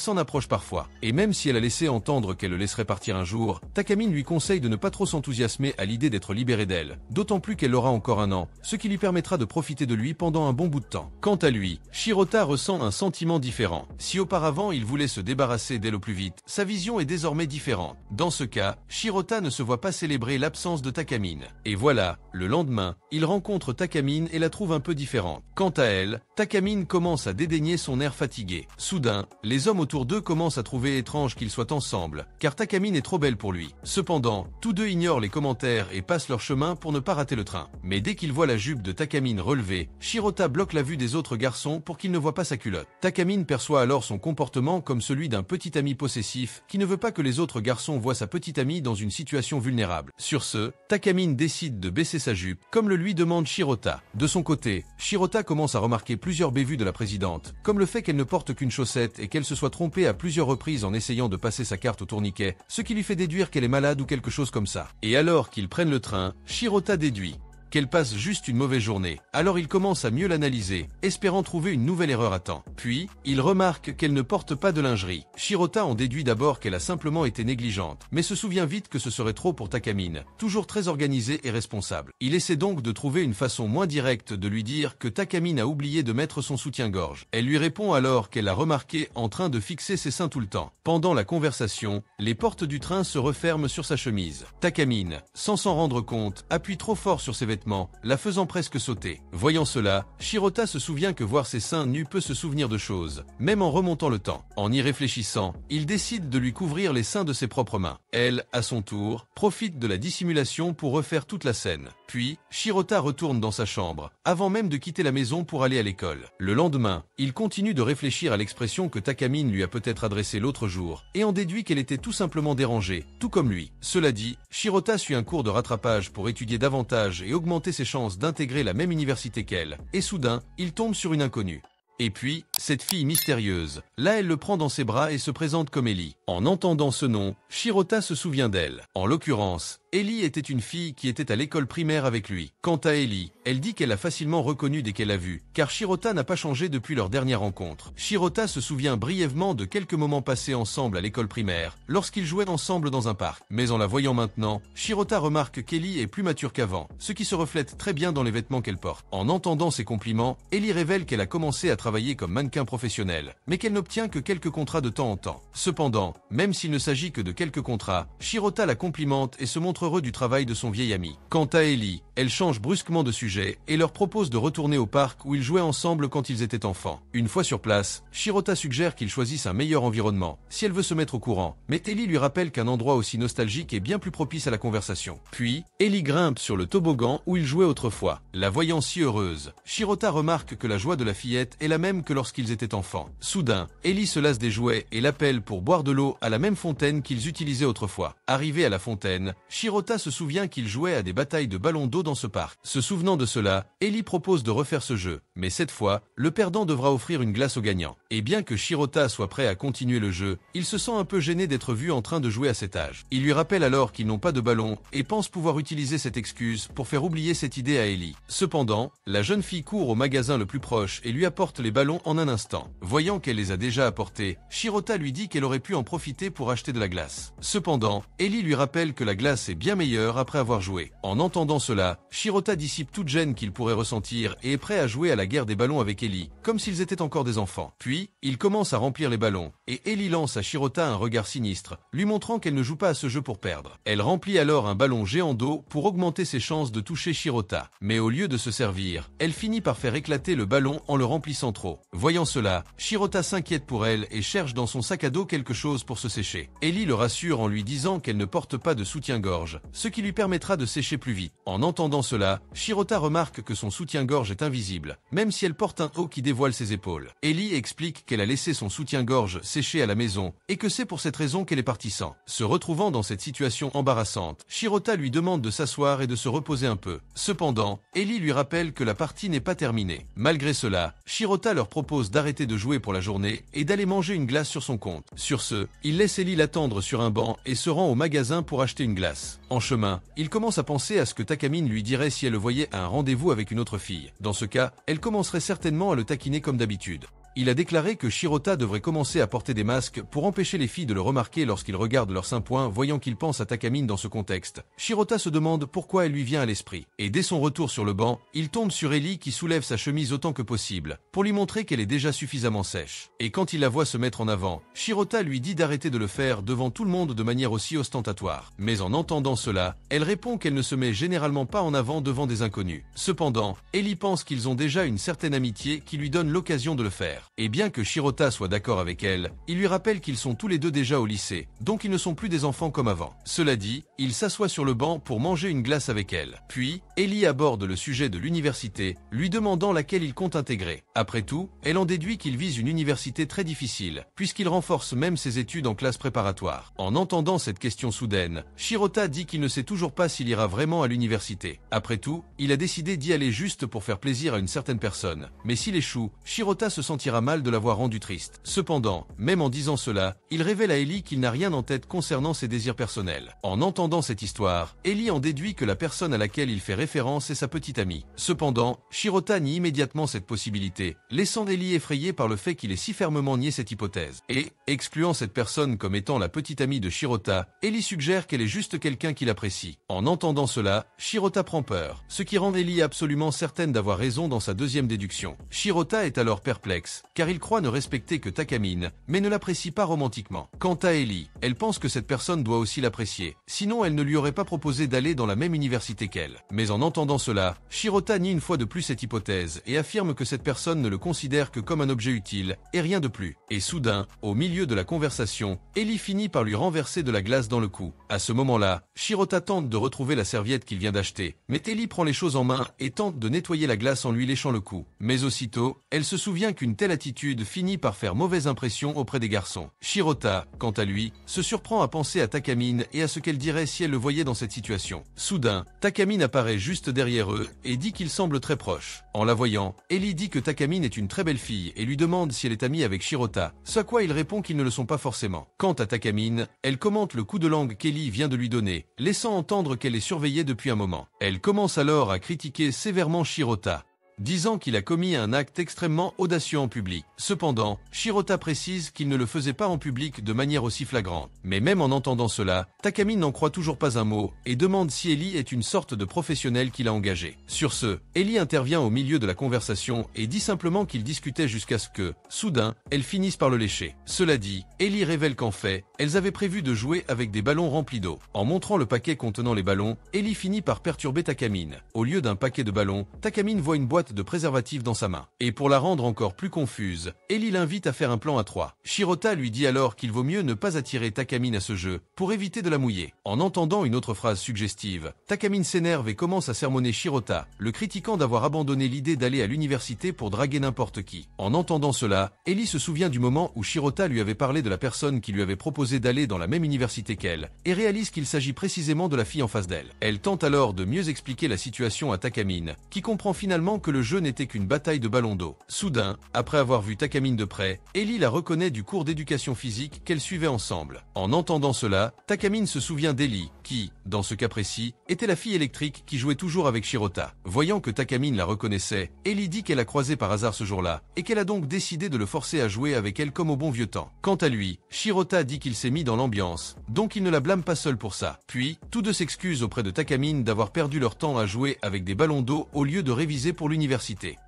s'en approche parfois. Et même si elle a laissé entendre qu'elle le laisserait partir un jour, Takamine lui conseille de ne pas trop s'enthousiasmer à l'idée d'être libérée d'elle, d'autant plus qu'elle aura encore un an, ce qui lui permettra de profiter de lui pendant un bon bout de temps. Quant à lui, Shirota ressent un sentiment différent. Si auparavant il voulait se débarrasser d'elle au plus vite, sa vision est désormais différente. Dans ce cas, Shirota ne se voit pas célébrer l'absence de Takamine. Et voilà, le lendemain, il rencontre Takamine et la trouve un peu différente. Quant à elle, Takamine commence à dédaigner son air fatigué. Soudain, les hommes autour d'eux commencent à trouver étrange qu'ils soient ensemble, car Takamine est trop belle pour lui. Cependant, tous deux ignorent les commentaires et passent leur chemin pour ne pas rater le train. Mais dès qu'ils voient la jupe de Takamine relevée, Shirota bloque la vue des autres garçons pour qu'ils ne voient pas sa culotte. Takamine perçoit alors son comportement comme celui d'un petit ami possessif qui ne veut pas que les autres garçons voient sa petite amie dans une situation vulnérable. Sur ce, Takamine décide de baisser sa jupe, comme le lui demande Shirota. De son côté, Shirota commence à remarquer plusieurs bévues de la présidente, comme le fait qu'elle ne porte qu'une chaussette et qu'elle se soit trompée à plusieurs reprises en essayant de passer sa carte au tourniquet, ce qui lui fait déduire qu'elle est malade ou quelque chose comme ça. Et alors qu'ils prennent le train, Shirota déduit: qu'elle passe juste une mauvaise journée. Alors il commence à mieux l'analyser, espérant trouver une nouvelle erreur à temps. Puis, il remarque qu'elle ne porte pas de lingerie. Shirota en déduit d'abord qu'elle a simplement été négligente, mais se souvient vite que ce serait trop pour Takamine, toujours très organisée et responsable. Il essaie donc de trouver une façon moins directe de lui dire que Takamine a oublié de mettre son soutien-gorge. Elle lui répond alors qu'elle l'a remarqué en train de fixer ses seins tout le temps. Pendant la conversation, les portes du train se referment sur sa chemise. Takamine, sans s'en rendre compte, appuie trop fort sur ses vêtements, la faisant presque sauter. Voyant cela, Shirota se souvient que voir ses seins nus peut se souvenir de choses, même en remontant le temps. En y réfléchissant, il décide de lui couvrir les seins de ses propres mains. Elle, à son tour, profite de la dissimulation pour refaire toute la scène. Puis, Shirota retourne dans sa chambre, avant même de quitter la maison pour aller à l'école. Le lendemain, il continue de réfléchir à l'expression que Takamine lui a peut-être adressée l'autre jour, et en déduit qu'elle était tout simplement dérangée, tout comme lui. Cela dit, Shirota suit un cours de rattrapage pour étudier davantage et augmenter ses chances d'intégrer la même université qu'elle, et soudain, il tombe sur une inconnue. Et puis, cette fille mystérieuse, là elle le prend dans ses bras et se présente comme Ellie. En entendant ce nom, Shirota se souvient d'elle. En l'occurrence, Ellie était une fille qui était à l'école primaire avec lui. Quant à Ellie, elle dit qu'elle l'a facilement reconnue dès qu'elle l'a vue, car Shirota n'a pas changé depuis leur dernière rencontre. Shirota se souvient brièvement de quelques moments passés ensemble à l'école primaire, lorsqu'ils jouaient ensemble dans un parc. Mais en la voyant maintenant, Shirota remarque qu'Ellie est plus mature qu'avant, ce qui se reflète très bien dans les vêtements qu'elle porte. En entendant ces compliments, Ellie révèle qu'elle a commencé à travailler comme mannequin professionnel, mais qu'elle n'obtient que quelques contrats de temps en temps. Cependant, même s'il ne s'agit que de quelques contrats, Shirota la complimente et se montre heureux du travail de son vieil ami. Quant à Ellie, elle change brusquement de sujet et leur propose de retourner au parc où ils jouaient ensemble quand ils étaient enfants. Une fois sur place, Shirota suggère qu'ils choisissent un meilleur environnement, si elle veut se mettre au courant, mais Ellie lui rappelle qu'un endroit aussi nostalgique est bien plus propice à la conversation. Puis, Ellie grimpe sur le toboggan où ils jouaient autrefois. La voyant si heureuse, Shirota remarque que la joie de la fillette est la même que lorsqu'ils étaient enfants. Soudain, Ellie se lasse des jouets et l'appelle pour boire de l'eau à la même fontaine qu'ils utilisaient autrefois. Arrivé à la fontaine, Shirota se souvient qu'ils jouaient à des batailles de ballons d'eau dans ce parc. Se souvenant de cela, Ellie propose de refaire ce jeu, mais cette fois, le perdant devra offrir une glace au gagnant. Et bien que Shirota soit prêt à continuer le jeu, il se sent un peu gêné d'être vu en train de jouer à cet âge. Il lui rappelle alors qu'ils n'ont pas de ballon et pense pouvoir utiliser cette excuse pour faire oublier cette idée à Ellie. Cependant, la jeune fille court au magasin le plus proche et lui apporte les ballons en un instant. Voyant qu'elle les a déjà apportés, Shirota lui dit qu'elle aurait pu en profiter pour acheter de la glace. Cependant, Ellie lui rappelle que la glace est bien meilleure après avoir joué. En entendant cela, Shirota dissipe toute gêne qu'il pourrait ressentir et est prêt à jouer à la guerre des ballons avec Ellie, comme s'ils étaient encore des enfants. Puis, il commence à remplir les ballons, et Ellie lance à Shirota un regard sinistre, lui montrant qu'elle ne joue pas à ce jeu pour perdre. Elle remplit alors un ballon géant d'eau pour augmenter ses chances de toucher Shirota. Mais au lieu de se servir, elle finit par faire éclater le ballon en le remplissant trop. Voyant cela, Shirota s'inquiète pour elle et cherche dans son sac à dos quelque chose pour se sécher. Ellie le rassure en lui disant qu'elle ne porte pas de soutien-gorge, ce qui lui permettra de sécher plus vite. En entendant cela, Shirota remarque que son soutien-gorge est invisible, même si elle porte un haut qui dévoile ses épaules. Ellie explique qu'elle a laissé son soutien-gorge sécher à la maison et que c'est pour cette raison qu'elle est partie sans. Se retrouvant dans cette situation embarrassante, Shirota lui demande de s'asseoir et de se reposer un peu. Cependant, Ellie lui rappelle que la partie n'est pas terminée. Malgré cela, Shirota leur propose d'arrêter de jouer pour la journée et d'aller manger une glace sur son compte. Sur ce, il laisse Ellie l'attendre sur un banc et se rend au magasin pour acheter une glace. En chemin, il commence à penser à ce que Takamine lui dirait si elle le voyait à un rendez-vous avec une autre fille. Dans ce cas, elle commencerait certainement à le taquiner comme d'habitude. Il a déclaré que Shirota devrait commencer à porter des masques pour empêcher les filles de le remarquer lorsqu'ils regardent leur saint point, voyant qu'il pense à Takamine dans ce contexte. Shirota se demande pourquoi elle lui vient à l'esprit. Et dès son retour sur le banc, il tombe sur Ellie qui soulève sa chemise autant que possible, pour lui montrer qu'elle est déjà suffisamment sèche. Et quand il la voit se mettre en avant, Shirota lui dit d'arrêter de le faire devant tout le monde de manière aussi ostentatoire. Mais en entendant cela, elle répond qu'elle ne se met généralement pas en avant devant des inconnus. Cependant, Ellie pense qu'ils ont déjà une certaine amitié qui lui donne l'occasion de le faire. Et bien que Shirota soit d'accord avec elle, il lui rappelle qu'ils sont tous les deux déjà au lycée, donc ils ne sont plus des enfants comme avant. Cela dit, il s'assoit sur le banc pour manger une glace avec elle. Puis, Ellie aborde le sujet de l'université, lui demandant laquelle il compte intégrer. Après tout, elle en déduit qu'il vise une université très difficile, puisqu'il renforce même ses études en classe préparatoire. En entendant cette question soudaine, Shirota dit qu'il ne sait toujours pas s'il ira vraiment à l'université. Après tout, il a décidé d'y aller juste pour faire plaisir à une certaine personne. Mais s'il échoue, Shirota se sentira considérera mal de l'avoir rendu triste. Cependant, même en disant cela, il révèle à Ellie qu'il n'a rien en tête concernant ses désirs personnels. En entendant cette histoire, Ellie en déduit que la personne à laquelle il fait référence est sa petite amie. Cependant, Shirota nie immédiatement cette possibilité, laissant Ellie effrayée par le fait qu'il ait si fermement nié cette hypothèse. Et, excluant cette personne comme étant la petite amie de Shirota, Ellie suggère qu'elle est juste quelqu'un qu'il apprécie. En entendant cela, Shirota prend peur, ce qui rend Ellie absolument certaine d'avoir raison dans sa deuxième déduction. Shirota est alors perplexe, car il croit ne respecter que Takamine, mais ne l'apprécie pas romantiquement. Quant à Ellie, elle pense que cette personne doit aussi l'apprécier, sinon elle ne lui aurait pas proposé d'aller dans la même université qu'elle. Mais en entendant cela, Shirota nie une fois de plus cette hypothèse et affirme que cette personne ne le considère que comme un objet utile, et rien de plus. Et soudain, au milieu de la conversation, Ellie finit par lui renverser de la glace dans le cou. À ce moment-là, Shirota tente de retrouver la serviette qu'il vient d'acheter, mais Ellie prend les choses en main et tente de nettoyer la glace en lui léchant le cou. Mais aussitôt, elle se souvient qu'une telle attitude finit par faire mauvaise impression auprès des garçons. Shirota, quant à lui, se surprend à penser à Takamine et à ce qu'elle dirait si elle le voyait dans cette situation. Soudain, Takamine apparaît juste derrière eux et dit qu'il semble très proche. En la voyant, Ellie dit que Takamine est une très belle fille et lui demande si elle est amie avec Shirota, ce à quoi il répond qu'ils ne le sont pas forcément. Quant à Takamine, elle commente le coup de langue qu'Ellie vient de lui donner, laissant entendre qu'elle est surveillée depuis un moment. Elle commence alors à critiquer sévèrement Shirota, disant qu'il a commis un acte extrêmement audacieux en public. Cependant, Shirota précise qu'il ne le faisait pas en public de manière aussi flagrante. Mais même en entendant cela, Takamine n'en croit toujours pas un mot et demande si Ellie est une sorte de professionnel qu'il a engagé. Sur ce, Ellie intervient au milieu de la conversation et dit simplement qu'ils discutaient jusqu'à ce que, soudain, elles finissent par le lécher. Cela dit, Ellie révèle qu'en fait, elles avaient prévu de jouer avec des ballons remplis d'eau. En montrant le paquet contenant les ballons, Ellie finit par perturber Takamine. Au lieu d'un paquet de ballons, Takamine voit une boîte de préservatifs dans sa main. Et pour la rendre encore plus confuse, Ellie l'invite à faire un plan à 3. Shirota lui dit alors qu'il vaut mieux ne pas attirer Takamine à ce jeu, pour éviter de la mouiller. En entendant une autre phrase suggestive, Takamine s'énerve et commence à sermonner Shirota, le critiquant d'avoir abandonné l'idée d'aller à l'université pour draguer n'importe qui. En entendant cela, Ellie se souvient du moment où Shirota lui avait parlé de la personne qui lui avait proposé d'aller dans la même université qu'elle, et réalise qu'il s'agit précisément de la fille en face d'elle. Elle tente alors de mieux expliquer la situation à Takamine, qui comprend finalement que le jeu n'était qu'une bataille de ballons d'eau. Soudain, après avoir vu Takamine de près, Ellie la reconnaît du cours d'éducation physique qu'elle suivait ensemble. En entendant cela, Takamine se souvient d'Ellie, qui, dans ce cas précis, était la fille électrique qui jouait toujours avec Shirota. Voyant que Takamine la reconnaissait, Ellie dit qu'elle a croisé par hasard ce jour-là, et qu'elle a donc décidé de le forcer à jouer avec elle comme au bon vieux temps. Quant à lui, Shirota dit qu'il s'est mis dans l'ambiance, donc il ne la blâme pas seul pour ça. Puis, tous deux s'excusent auprès de Takamine d'avoir perdu leur temps à jouer avec des ballons d'eau au lieu de réviser pour l'université.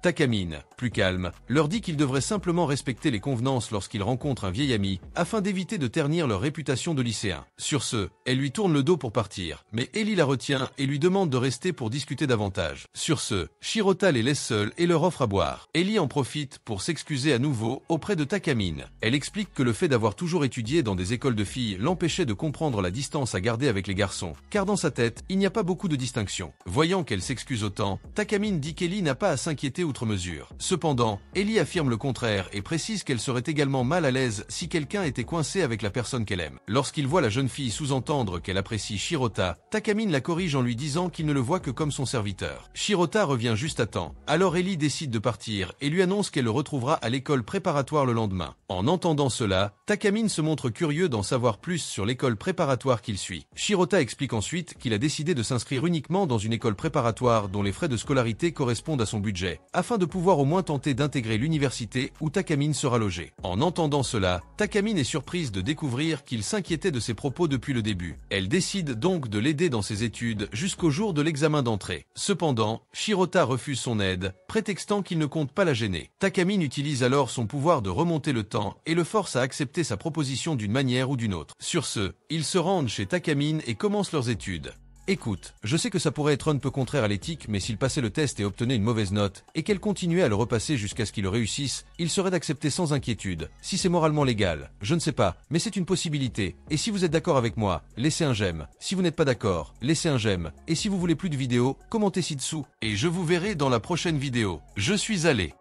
Takamine, plus calme, leur dit qu'ils devraient simplement respecter les convenances lorsqu'ils rencontrent un vieil ami, afin d'éviter de ternir leur réputation de lycéen. Sur ce, elle lui tourne le dos pour partir, mais Ellie la retient et lui demande de rester pour discuter davantage. Sur ce, Shirota les laisse seuls et leur offre à boire. Ellie en profite pour s'excuser à nouveau auprès de Takamine. Elle explique que le fait d'avoir toujours étudié dans des écoles de filles l'empêchait de comprendre la distance à garder avec les garçons, car dans sa tête, il n'y a pas beaucoup de distinction. Voyant qu'elle s'excuse autant, Takamine dit qu'Ellie n'a pas à s'inquiéter outre mesure. Cependant, Ellie affirme le contraire et précise qu'elle serait également mal à l'aise si quelqu'un était coincé avec la personne qu'elle aime. Lorsqu'il voit la jeune fille sous-entendre qu'elle apprécie Shirota, Takamine la corrige en lui disant qu'il ne le voit que comme son serviteur. Shirota revient juste à temps. Alors Ellie décide de partir et lui annonce qu'elle le retrouvera à l'école préparatoire le lendemain. En entendant cela, Takamine se montre curieux d'en savoir plus sur l'école préparatoire qu'il suit. Shirota explique ensuite qu'il a décidé de s'inscrire uniquement dans une école préparatoire dont les frais de scolarité correspondent à son budget, afin de pouvoir au moins tenter d'intégrer l'université où Takamine sera logé. En entendant cela, Takamine est surprise de découvrir qu'il s'inquiétait de ses propos depuis le début. Elle décide donc de l'aider dans ses études jusqu'au jour de l'examen d'entrée. Cependant, Shirota refuse son aide, prétextant qu'il ne compte pas la gêner. Takamine utilise alors son pouvoir de remonter le temps et le force à accepter sa proposition d'une manière ou d'une autre. Sur ce, ils se rendent chez Takamine et commencent leurs études. Écoute, je sais que ça pourrait être un peu contraire à l'éthique, mais s'il passait le test et obtenait une mauvaise note, et qu'elle continuait à le repasser jusqu'à ce qu'il le réussisse, il serait d'accepter sans inquiétude. Si c'est moralement légal, je ne sais pas, mais c'est une possibilité. Et si vous êtes d'accord avec moi, laissez un j'aime. Si vous n'êtes pas d'accord, laissez un j'aime. Et si vous voulez plus de vidéos, commentez ci-dessous. Et je vous verrai dans la prochaine vidéo. Je suis allé.